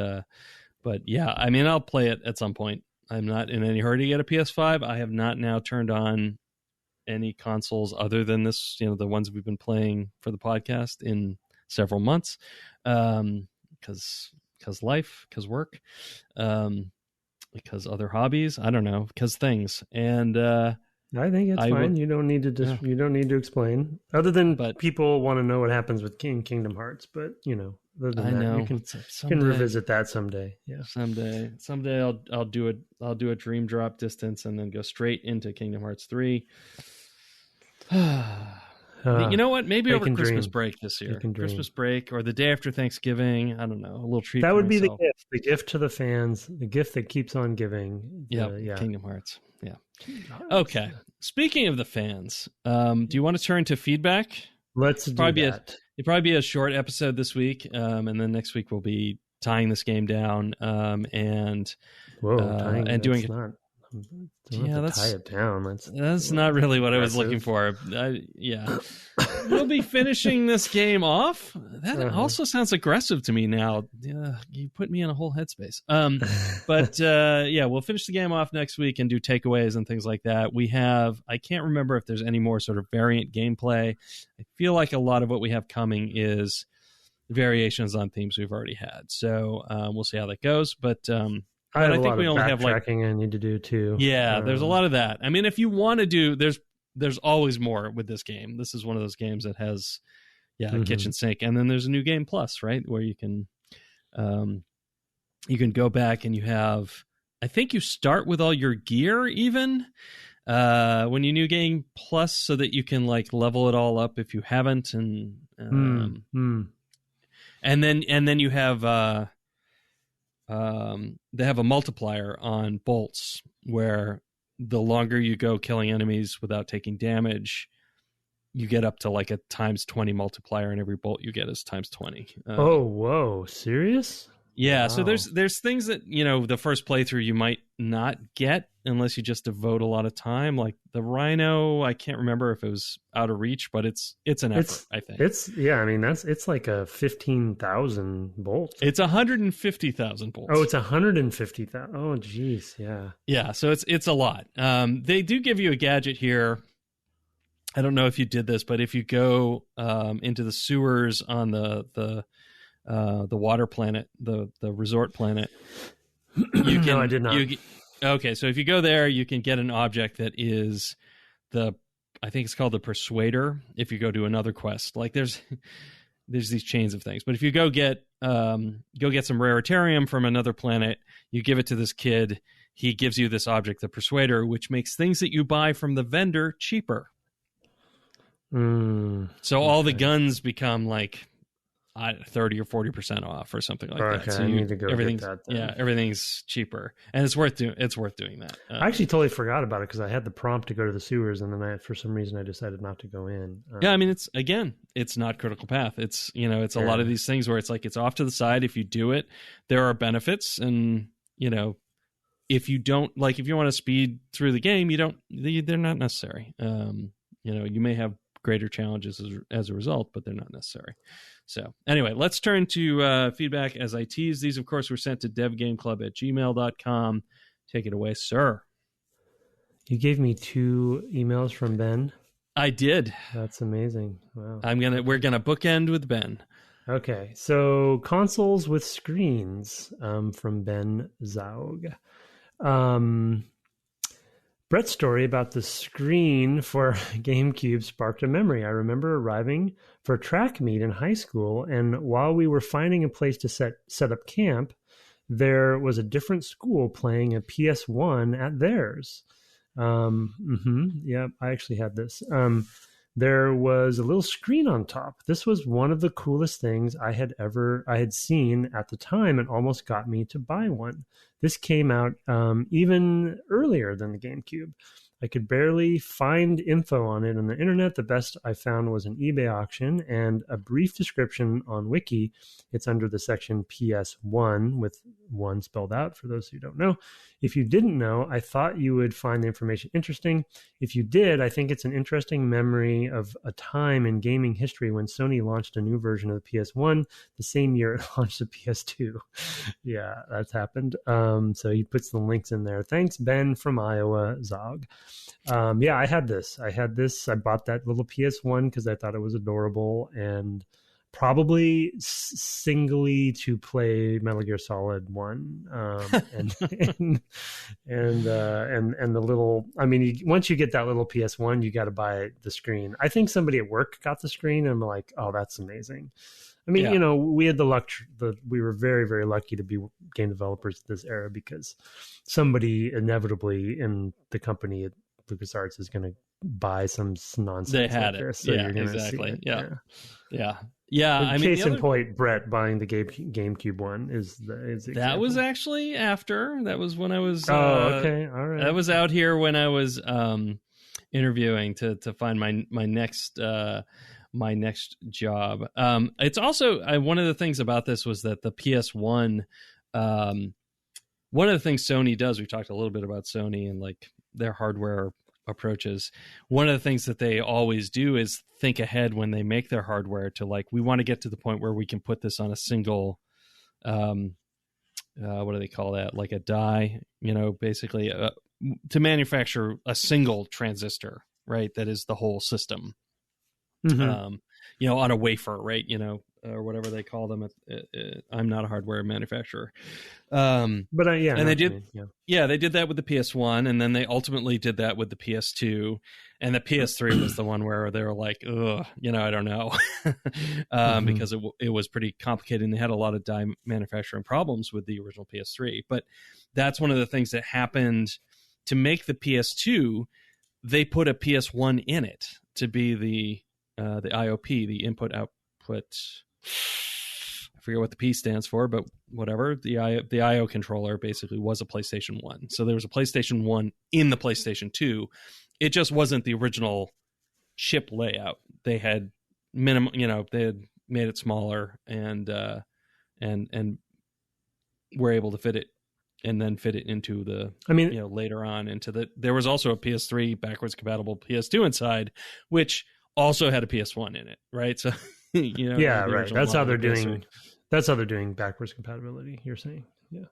yeah, I mean, I'll play it at some point. I'm not in any hurry to get a PS5. I have not now turned on any consoles other than this, the ones we've been playing for the podcast in several months, because life, because work, because other hobbies, I don't know, because things. And I think it's fine. You don't need to you don't need to explain, other than people want to know what happens with Kingdom Hearts. But other than that, you can revisit that someday. Yeah, someday I'll do a dream drop distance and then go straight into Kingdom Hearts 3. You know what? Maybe over Christmas break this year. Christmas break or the day after Thanksgiving. I don't know. A little treat. That would be the gift to the fans, the gift that keeps on giving. Kingdom Hearts. Yeah. Okay. Speaking of the fans, do you want to turn to feedback? Let's do that. It'll probably be a short episode this week, and then next week we'll be tying this game down and doing it. Let's tie it down. That's not really what aggressive. I was looking for. We'll be finishing this game off. That also sounds aggressive to me now. You put me in a whole headspace. But we'll finish the game off next week and do takeaways and things like that. I can't remember if there's any more sort of variant gameplay. I feel like a lot of what we have coming is variations on themes we've already had. So we'll see how that goes. But I think we only have tracking I need to do too. Yeah, there's a lot of that. I mean, if you want to do, there's always more with this game. This is one of those games that has, a kitchen sink, and then there's a new game plus, right, where you can go back and you have. I think you start with all your gear even when you new game plus, so that you can like level it all up if you haven't, and then you have. They have a multiplier on bolts where the longer you go killing enemies without taking damage, you get up to like a times 20 multiplier, and every bolt you get is times 20. Whoa, serious? Yeah, wow. So there's things that, the first playthrough you might not get unless you just devote a lot of time. Like the Rhino, I can't remember if it was out of reach, but it's an effort, I think. It's like a 15,000 bolts. It's 150,000 bolts. Oh, it's 150,000. Oh, geez, yeah. Yeah, so it's a lot. They do give you a gadget here. I don't know if you did this, but if you go into the sewers on the water planet, the resort planet, you can. No, I did not. Okay, so if you go there, you can get an object that is I think it's called the Persuader. If you go to another quest, like there's these chains of things, but if you go get some raritarium from another planet, you give it to this kid. He gives you this object, the Persuader, which makes things that you buy from the vendor cheaper. So all the guns become like 30 or 40% off or something like that. So I need to go get that then. Yeah, everything's cheaper, and it's worth doing that. I actually totally forgot about it because I had the prompt to go to the sewers, and then for some reason I decided not to go in. I mean, it's not critical path. It's it's a lot of these things where it's like it's off to the side. If you do it, there are benefits, and if you don't, like if you want to speed through the game, they're not necessary. You may have greater challenges as a result, but they're not necessary. So anyway, let's turn to feedback as I tease. These, of course, were sent to devgameclub@gmail.com. Take it away, sir. You gave me 2 emails from Ben. I did. That's amazing. Wow. We're gonna bookend with Ben. Okay, so consoles with screens from Ben Zaug. Brett's story about the screen for GameCube sparked a memory. I remember arriving for a track meet in high school, and while we were finding a place to set up camp, there was a different school playing a PS1 at theirs. Yeah, I actually had this. There was a little screen on top. This was one of the coolest things I had seen at the time, and almost got me to buy one. This came out even earlier than the GameCube. I could barely find info on it on the internet. The best I found was an eBay auction and a brief description on Wiki. It's under the section PS1 with 1 spelled out for those who don't know. If you didn't know, I thought you would find the information interesting. If you did, I think it's an interesting memory of a time in gaming history when Sony launched a new version of the PS1 the same year it launched the PS2. Yeah, that's happened. So he puts the links in there. Thanks, Ben from Iowa, Zog. Yeah, I had this. I bought that little PS1 because I thought it was adorable, and probably singly to play Metal Gear Solid 1, and the little. I mean, once you get that little PS1, you got to buy the screen. I think somebody at work got the screen, and I'm like, oh, that's amazing. I mean, Yeah. We had the luck. We were very, very lucky to be game developers at this era because somebody inevitably in the company at LucasArts is going to buy some nonsense. They had like it. this, so Yeah, you're gonna exactly. see it. Yeah. And case in point, Brett buying the GameCube one is the That was actually after. That was when I was. Okay, all right. I was out here when I was interviewing to find my next my next job. It's also one of the things about this was that the PS1, one of the things Sony does, we talked a little bit about Sony and like their hardware approaches. One of the things that they always do is think ahead when they make their hardware to like, we want to get to the point where we can put this on a single, what do they call that? Like a die, basically to manufacture a single transistor, right? That is the whole system. On a wafer, right? Or whatever they call them. I'm not a hardware manufacturer. And they did, they did that with the PS1, and then they ultimately did that with the PS2, and the PS3 was the one where they were like, ugh, I don't know, because it was pretty complicated, and they had a lot of die manufacturing problems with the original PS3. But that's one of the things that happened to make the PS2. They put a PS1 in it to be the IOP, the input output. I forget what the P stands for, but whatever. The IO controller basically was a PlayStation 1. So there was a PlayStation 1 in the PlayStation 2. It just wasn't the original chip layout. They had they had made it smaller and were able to fit it and then fit it into the later on into there was also a PS3 backwards compatible PS2 inside, which also had a PS1 in it, right? So right. That's how they're doing. That's how they're doing backwards compatibility. You're saying, yeah.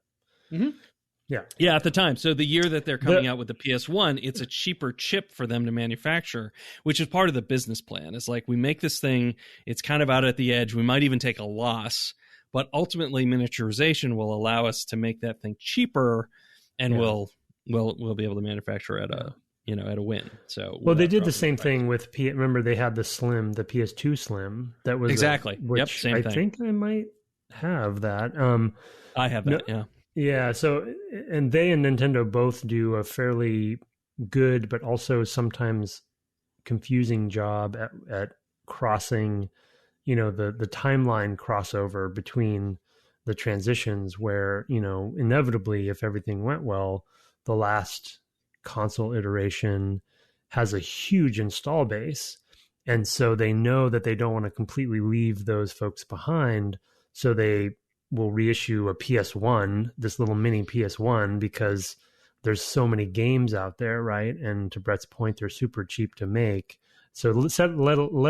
At the time. So the year that they're coming out with the PS1, it's a cheaper chip for them to manufacture, which is part of the business plan. It's like we make this thing, it's kind of out at the edge. We might even take a loss, but ultimately miniaturization will allow us to make that thing cheaper, and we'll be able to manufacture at a win. So they did the same thing with remember they had the PS2 Slim that was exactly same thing. I think I might have that. I have that. Yeah. So and they and Nintendo both do a fairly good, but also sometimes confusing job at crossing, the timeline crossover between the transitions, where inevitably, if everything went well, the last console iteration has a huge install base, and so they know that they don't want to completely leave those folks behind, so they will reissue a PS1, this little mini PS1, because there's so many games out there, right? And to Brett's point, they're super cheap to make. So let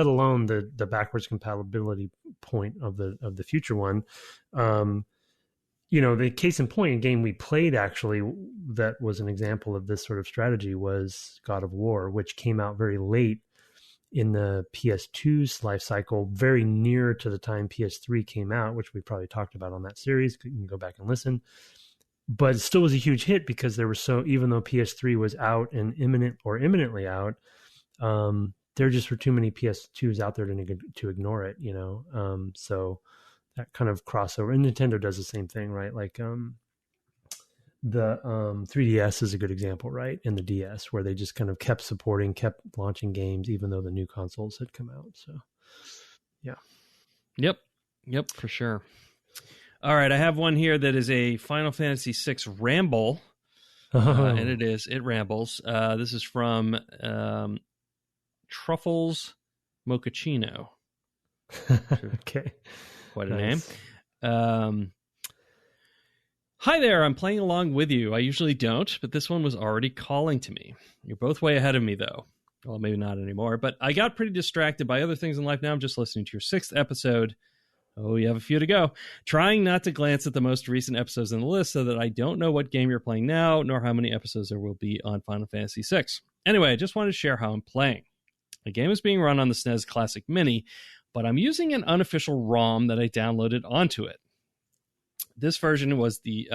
alone the backwards compatibility point of the future one. The case in point, a game we played actually that was an example of this sort of strategy was God of War, which came out very late in the PS2's life cycle, very near to the time PS3 came out, which we probably talked about on that series. You can go back and listen. But it still was a huge hit because even though PS3 was out and imminently out, there just were too many PS2s out there to ignore it, so that kind of crossover, and Nintendo does the same thing, right? Like the 3DS is a good example, right? And the DS, where they just kind of kept launching games even though the new consoles had come out. So yep, for sure. All right, I have one here that is a Final Fantasy VI ramble, and it rambles. This is from Truffles Mochaccino. Okay. Quite a name. Hi there, I'm playing along with you. I usually don't, but this one was already calling to me. You're both way ahead of me, though. Well, maybe not anymore, but I got pretty distracted by other things in life now. I'm just listening to your 6th episode. Oh, you have a few to go. Trying not to glance at the most recent episodes in the list so that I don't know what game you're playing now, nor how many episodes there will be on Final Fantasy VI. Anyway, I just wanted to share how I'm playing. The game is being run on the SNES Classic Mini, but I'm using an unofficial ROM that I downloaded onto it. This version has the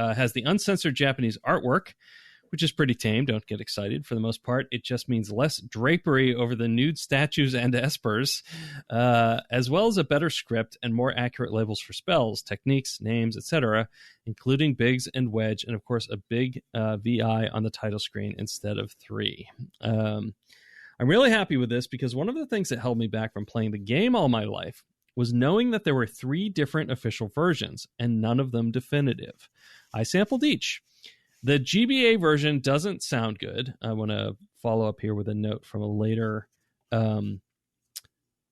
uncensored Japanese artwork, which is pretty tame. Don't get excited. For the most part, it just means less drapery over the nude statues and espers, as well as a better script and more accurate labels for spells, techniques, names, etc., including Biggs and Wedge, and of course a big VI on the title screen instead of 3. I'm really happy with this because one of the things that held me back from playing the game all my life was knowing that there were 3 different official versions and none of them definitive. I sampled each. The GBA version doesn't sound good. I want to follow up here with a note from a later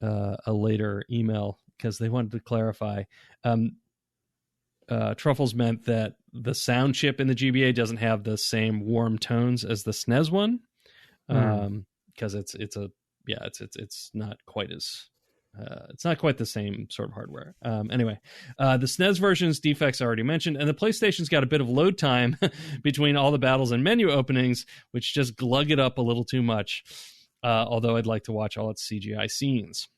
a later email because they wanted to clarify. Truffles meant that the sound chip in the GBA doesn't have the same warm tones as the SNES one, because it's not quite as it's not quite the same sort of hardware. Anyway, the SNES version's defects I already mentioned, and the PlayStation's got a bit of load time between all the battles and menu openings, which just glug it up a little too much. Although I'd like to watch all its CGI scenes.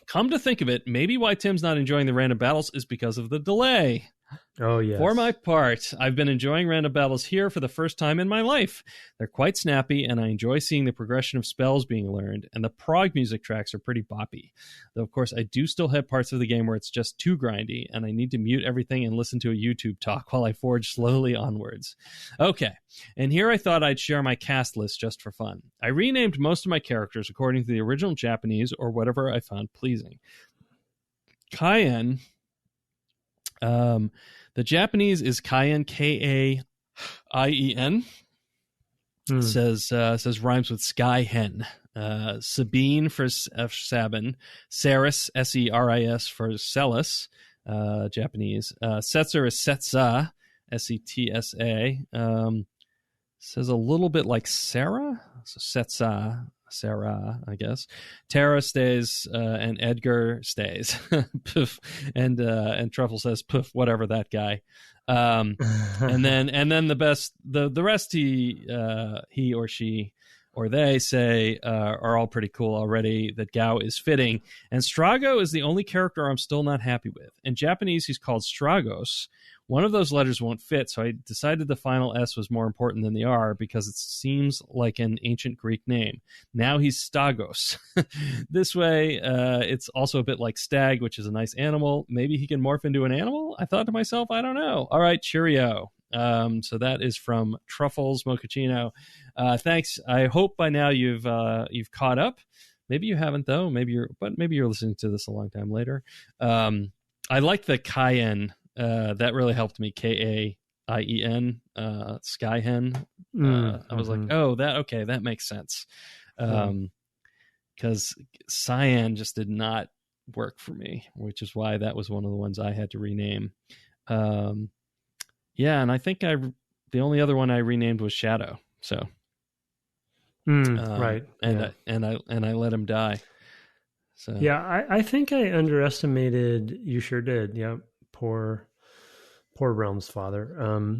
Come to think of it, maybe why Tim's not enjoying the random battles is because of the delay. Oh, yes. For my part, I've been enjoying random battles here for the first time in my life. They're quite snappy, and I enjoy seeing the progression of spells being learned, and the prog music tracks are pretty boppy. Though, of course, I do still have parts of the game where it's just too grindy, and I need to mute everything and listen to a YouTube talk while I forge slowly onwards. Okay, and here I thought I'd share my cast list just for fun. I renamed most of my characters according to the original Japanese or whatever I found pleasing. Cayenne... the Japanese is Kaien, Kaien. Says rhymes with sky hen. Sabine for Sabin. Ceres, Seris for Celis, Japanese. Setzer is Setsa, Setsa. Says a little bit like Sarah, so Setsa. Sarah, I guess. Tara stays, and Edgar stays. Poof. And Truffle says, poof, whatever that guy. And then the rest he or she or they say are all pretty cool already. That Gao is fitting. And Strago is the only character I'm still not happy with. In Japanese, he's called Stragos. One of those letters won't fit, so I decided the final S was more important than the R because it seems like an ancient Greek name. Now he's Stagos. This way, it's also a bit like stag, which is a nice animal. Maybe he can morph into an animal? I thought to myself, I don't know. All right, cheerio. So that is from Truffles Mochaccino. Thanks. I hope by now you've caught up. Maybe you haven't though. Maybe you're listening to this a long time later. I like the Cayenne. That really helped me. Kaien, Skyhen. I was like, oh, that makes sense. Because Cyan just did not work for me, which is why that was one of the ones I had to rename. And I think the only other one I renamed was Shadow. So, right, and I let him die. So yeah, I think I underestimated. You sure did. Yeah, poor Realm's father.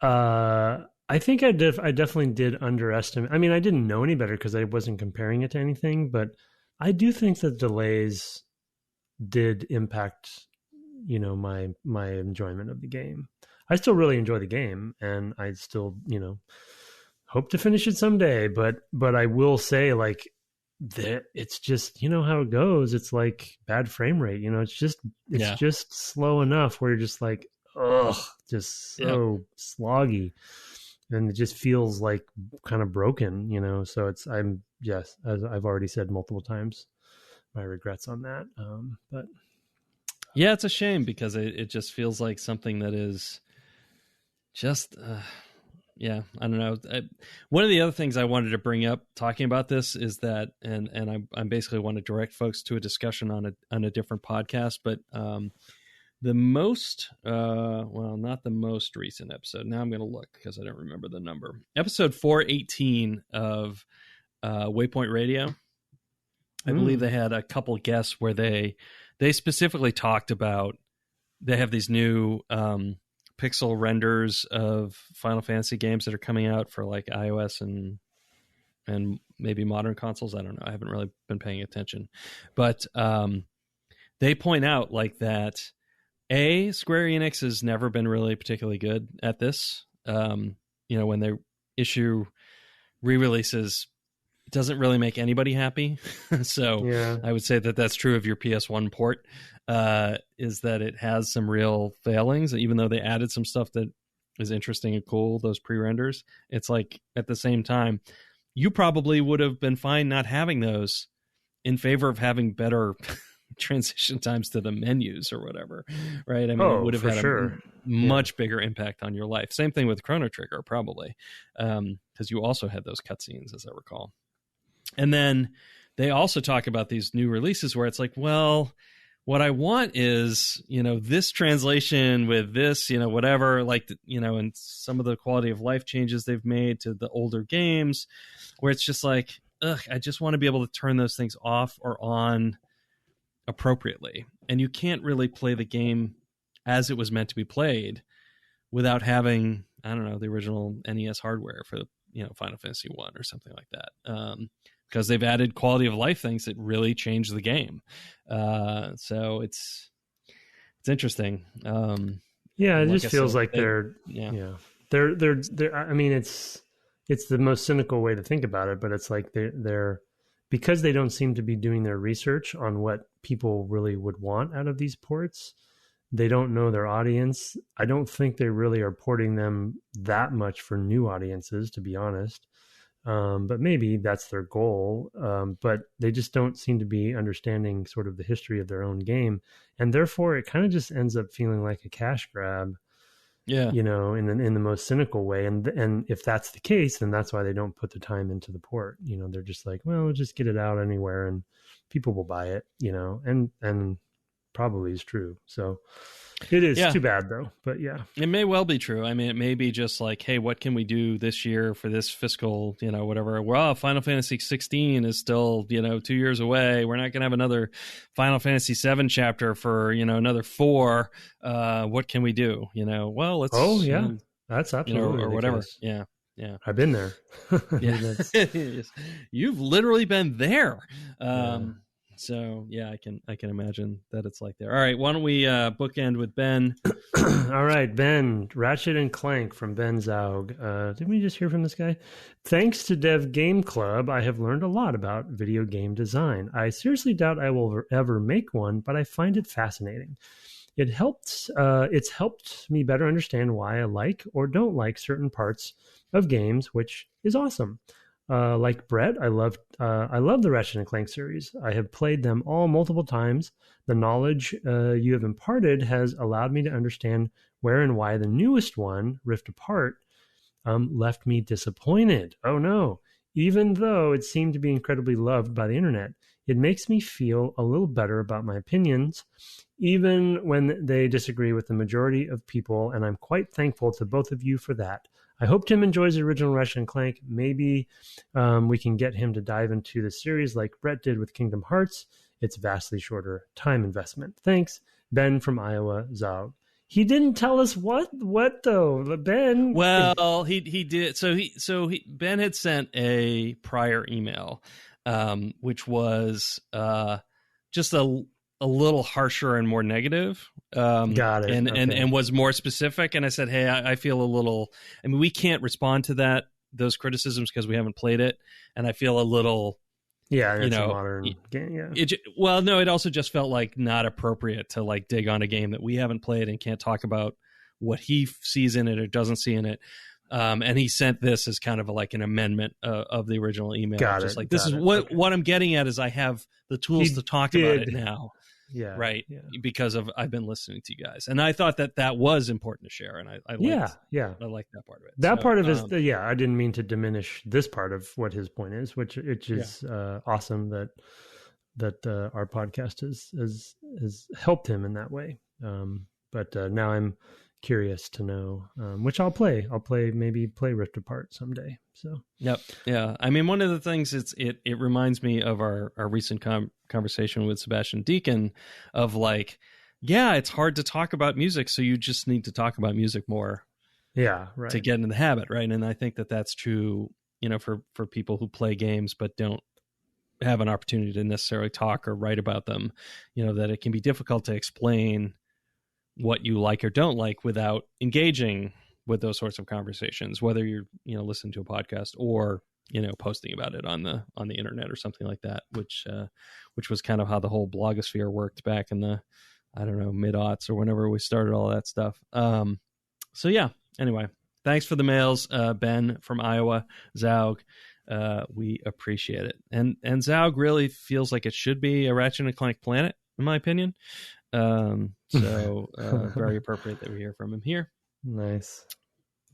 I think I definitely did underestimate. I mean, I didn't know any better because I wasn't comparing it to anything, but I do think that delays did impact, my enjoyment of the game. I still really enjoy the game, and I still, hope to finish it someday. But I will say, like, that it's just, how it goes. It's like bad frame rate. It's just slow enough where you're just like, ugh, just so sloggy, and it just feels like kind of broken. So as I've already said multiple times, my regrets on that. But yeah, it's a shame because it just feels like something that is just, I don't know. One of the other things I wanted to bring up talking about this is that, and I basically want to direct folks to a discussion on a different podcast, but the most, not the most recent episode. Now I'm going to look because I don't remember the number. Episode 418 of Waypoint Radio. I believe they had a couple guests where they specifically talked about, they have these new pixel renders of Final Fantasy games that are coming out for like iOS and maybe modern consoles. I don't know. I haven't really been paying attention, but they point out like that. Square Enix has never been really particularly good at this. When they issue re-releases, it doesn't really make anybody happy. So I would say that that's true of your PS1 port, is that it has some real failings, even though they added some stuff that is interesting and cool, those pre-renders. It's like, at the same time, you probably would have been fine not having those in favor of having better transition times to the menus or whatever, right? I mean, it would have had a much bigger impact on your life. Same thing with Chrono Trigger, probably, because you also had those cutscenes, as I recall. And then they also talk about these new releases where it's like, well, what I want is, this translation with this, whatever, like, and some of the quality of life changes they've made to the older games, where it's just like, I just want to be able to turn those things off or on appropriately. And you can't really play the game as it was meant to be played without having, I don't know, the original NES hardware for, Final Fantasy 1 or something like that. Because they've added quality of life things that really change the game. So it's interesting. It just feels like they're. I mean, it's the most cynical way to think about it, but it's like they're because they don't seem to be doing their research on what people really would want out of these ports. They don't know their audience. I don't think they really are porting them that much for new audiences, to be honest. But maybe that's their goal. But they just don't seem to be understanding sort of the history of their own game. And therefore, it kind of just ends up feeling like a cash grab. Yeah. In the most cynical way. And if that's the case, then that's why they don't put the time into the port. They're just like, well, just get it out anywhere and people will buy it, and probably is true. So it is too bad though, but yeah, it may well be true. I mean, it may be just like, hey, what can we do this year for this fiscal, whatever. Well, Final Fantasy 16 is still, 2 years away. We're not going to have another Final Fantasy 7 chapter for, another 4. What can we do? Well, let's. Oh yeah, that's absolutely or whatever. Case. Yeah. Yeah. I've been there. Yeah. You've literally been there. So yeah, I can imagine that it's like there. All right, why don't we bookend with Ben? All right, Ben, Ratchet and Clank from Ben Zaug. Didn't we just hear from this guy? Thanks to Dev Game Club, I have learned a lot about video game design. I seriously doubt I will ever make one, but I find it fascinating. It's helped me better understand why I like or don't like certain parts of games, which is awesome. Like Brett, I love the Ratchet and Clank series. I have played them all multiple times. The knowledge you have imparted has allowed me to understand where and why the newest one, Rift Apart, left me disappointed. Oh no. Even though it seemed to be incredibly loved by the internet, it makes me feel a little better about my opinions, even when they disagree with the majority of people, and I'm quite thankful to both of you for that. I hope Tim enjoys the original Ratchet and Clank. Maybe we can get him to dive into the series like Brett did with Kingdom Hearts. It's vastly shorter time investment. Thanks, Ben from Iowa, Zaug. He didn't tell us what though, Ben. Well, he did. So Ben had sent a prior email, which was just a little harsher and more negative. Got it. And was more specific. And I said, hey, I feel a little. I mean, we can't respond to those criticisms because we haven't played it, and I feel a little. Yeah, it's a modern game. Yeah. It also just felt like not appropriate to like dig on a game that we haven't played and can't talk about what he sees in it or doesn't see in it. And he sent this as kind of like an amendment of the original email. What I'm getting at is I have the tools to talk about it now. Yeah. Right. Yeah. Because I've been listening to you guys, and I thought that was important to share, and I liked that part of it. That part of it is I didn't mean to diminish this part of what his point is, which is awesome that our podcast has helped him in that way. But now I'm curious to know, which I'll play. Maybe play Rift Apart someday. So yep, yeah. I mean, one of the things it reminds me of our recent conversation with Sebastian Deacon of like, yeah, it's hard to talk about music, so you just need to talk about music more. Yeah, right. To get in the habit, right? And I think that's true, for people who play games but don't have an opportunity to necessarily talk or write about them. That it can be difficult to explain what you like or don't like without engaging with those sorts of conversations, whether you're, listening to a podcast or, posting about it on the internet or something like that, which was kind of how the whole blogosphere worked back in the, I don't know, mid-aughts or whenever we started all that stuff. So yeah, anyway, thanks for the mails, Ben from Iowa, Zaug. We appreciate it. And Zaug really feels like it should be a Ratchet and Clank planet, in my opinion. So very appropriate that we hear from him here. Nice.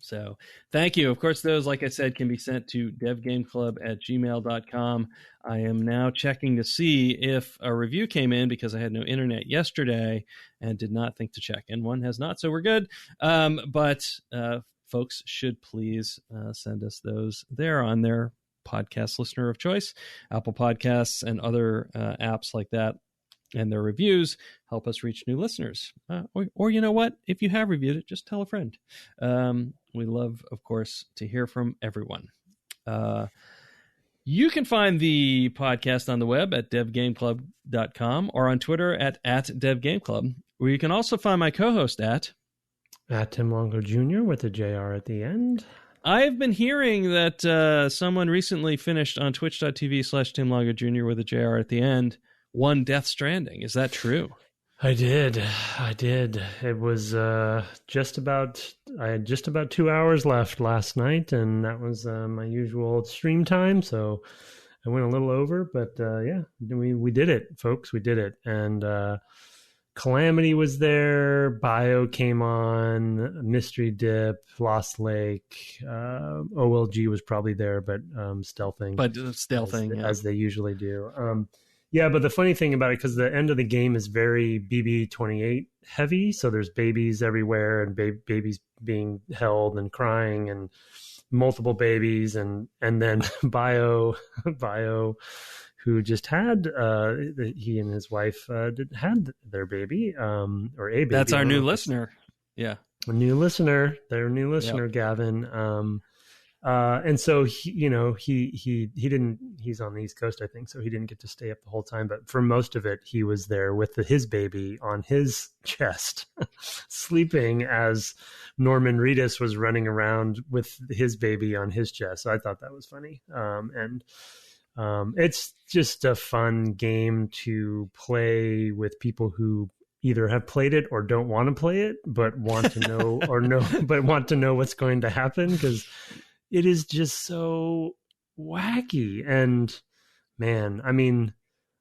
So thank you. Of course, those, like I said, can be sent to devgameclub@gmail.com. I am now checking to see if a review came in because I had no internet yesterday and did not think to check. And one has not, so we're good. But folks should please send us those there on their podcast listener of choice, Apple Podcasts and other apps like that. And their reviews help us reach new listeners. Or you know what? If you have reviewed it, just tell a friend. We love, of course, to hear from everyone. You can find the podcast on the web at devgameclub.com or on Twitter at devgameclub, where you can also find my co-host at Tim Longo Jr. with a JR at the end. I've been hearing that someone recently finished on twitch.tv/Tim Longo Jr. with a JR at the end. One Death Stranding. Is that true? I did. It was I had just about 2 hours left last night, and that was my usual stream time. So I went a little over, but yeah, we did it, folks. We did it. And Calamity was there. Bio came on. Mystery Dip, Lost Lake. OLG was probably there, but stealthing. As they usually do. Yeah, but the funny thing about it, because the end of the game is very BB-28 heavy, so there's babies everywhere and babies being held and crying and multiple babies, and then Bio, who just had he and his wife had their baby or a baby. That's our new listener. Yeah, a new listener. Their new listener, yep. Gavin. And so he didn't. He's on the East Coast, I think, so he didn't get to stay up the whole time. But for most of it, he was there with his baby on his chest, sleeping as Norman Reedus was running around with his baby on his chest. So I thought that was funny. And it's just a fun game to play with people who either have played it or don't want to play it, but want to know but want to know what's going to happen, because it is just so wacky. And man, I mean,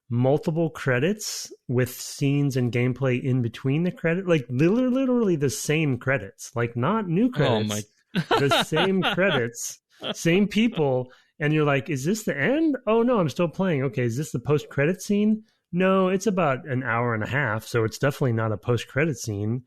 multiple credits with scenes and gameplay in between the credit, like literally the same credits, like not new credits, the same credits, same people. And you're like, is this the end? Oh no, I'm still playing. Okay. Is this the post-credit scene? No, it's about an hour and a half. So it's definitely not a post-credit scene.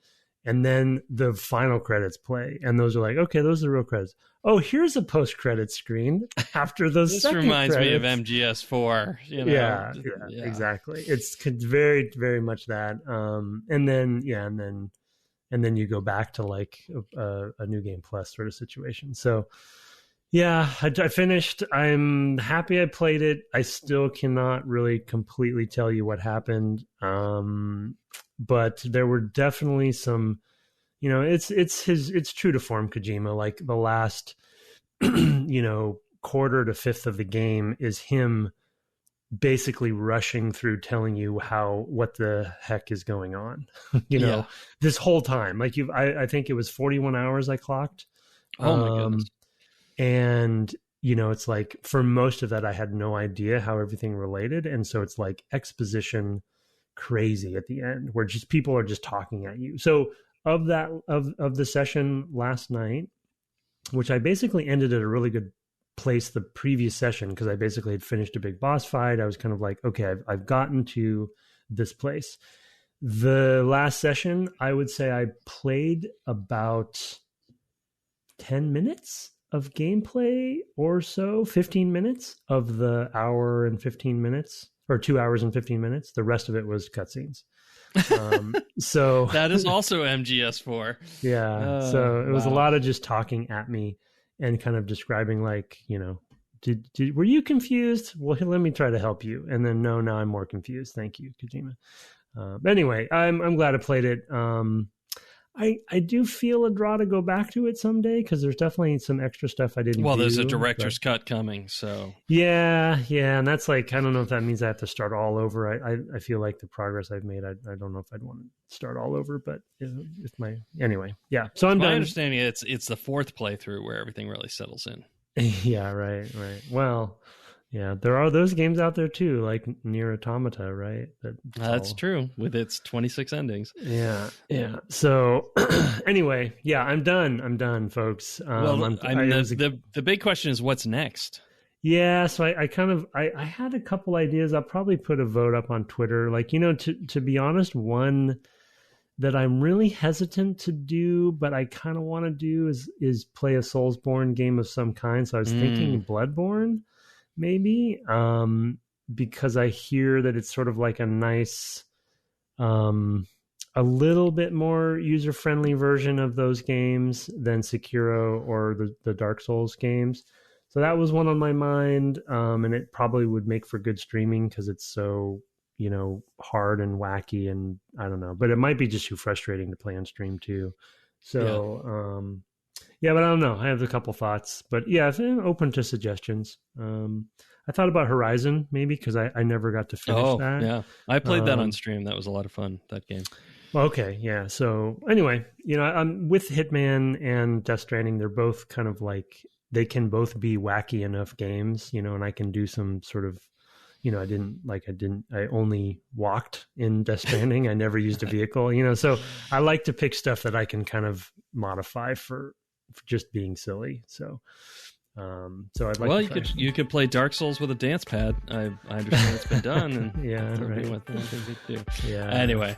And then the final credits play, and those are like, okay, those are the real credits. Oh, here's a post-credit screen after those. This reminds me of MGS4. You know? Yeah, exactly. It's very, very much that. And then you go back to like a new game plus sort of situation. So yeah, I finished. I'm happy I played it. I still cannot really completely tell you what happened. But there were definitely some, it's true to form Kojima. Like the last, quarter to fifth of the game is him basically rushing through telling you what the heck is going on, this whole time. Like I think it was 41 hours I clocked. Oh my goodness. And it's like for most of that, I had no idea how everything related. And so it's like exposition crazy at the end where just people are just talking at you. So of the session last night, which I basically ended at a really good place the previous session, because I basically had finished a big boss fight. I was kind of like, okay, I've gotten to this place. The last session, I would say I played about 10 minutes of gameplay or so, 15 minutes of the hour and 15 minutes. Or 2 hours and 15 minutes. The rest of it was cutscenes. So that is also MGS4. Yeah. So it was a lot of just talking at me and kind of describing like, were you confused? Well, let me try to help you. And then no, now I'm more confused. Thank you, Kojima. Anyway, I'm glad I played it. I do feel a draw to go back to it someday, because there's definitely some extra stuff I didn't do. Well, there's a director's cut coming, so... Yeah, and that's like, I don't know if that means I have to start all over. I feel like the progress I've made, I don't know if I'd want to start all over, but anyway, yeah. So I'm done. My understanding it's the fourth playthrough where everything really settles in. Yeah, right. Well, Yeah, there are those games out there too, like Nier Automata, right? That's true, with its 26 endings. Yeah. So anyway, yeah, I'm done, folks. The big question is what's next? Yeah, so I had a couple ideas. I'll probably put a vote up on Twitter. Like, to be honest, one that I'm really hesitant to do, but I kind of want to do is play a Soulsborne game of some kind. So I was thinking Bloodborne, maybe, because I hear that it's sort of like a nice, a little bit more user-friendly version of those games than Sekiro or the Dark Souls games. So that was one on my mind, and it probably would make for good streaming because it's so, hard and wacky, and I don't know. But it might be just too frustrating to play on stream too. So, yeah, but I don't know. I have a couple thoughts. But yeah, I'm open to suggestions. I thought about Horizon maybe because I never got to finish that. Yeah, I played that on stream. That was a lot of fun, that game. Okay, yeah. So anyway, I'm with Hitman and Death Stranding. They're both kind of like, they can both be wacky enough games, and I can do some sort of, I only walked in Death Stranding. I never used a vehicle, so I like to pick stuff that I can kind of modify for just being silly. So, I'd like. Well, you could play Dark Souls with a dance pad. I understand it's been done. And yeah, right. Yeah. Anyway.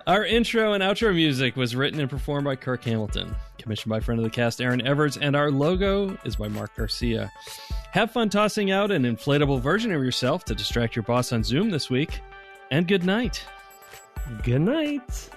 Our intro and outro music was written and performed by Kirk Hamilton, commissioned by friend of the cast Aaron Everts, and our logo is by Mark Garcia. Have fun tossing out an inflatable version of yourself to distract your boss on Zoom this week, and good night. Good night.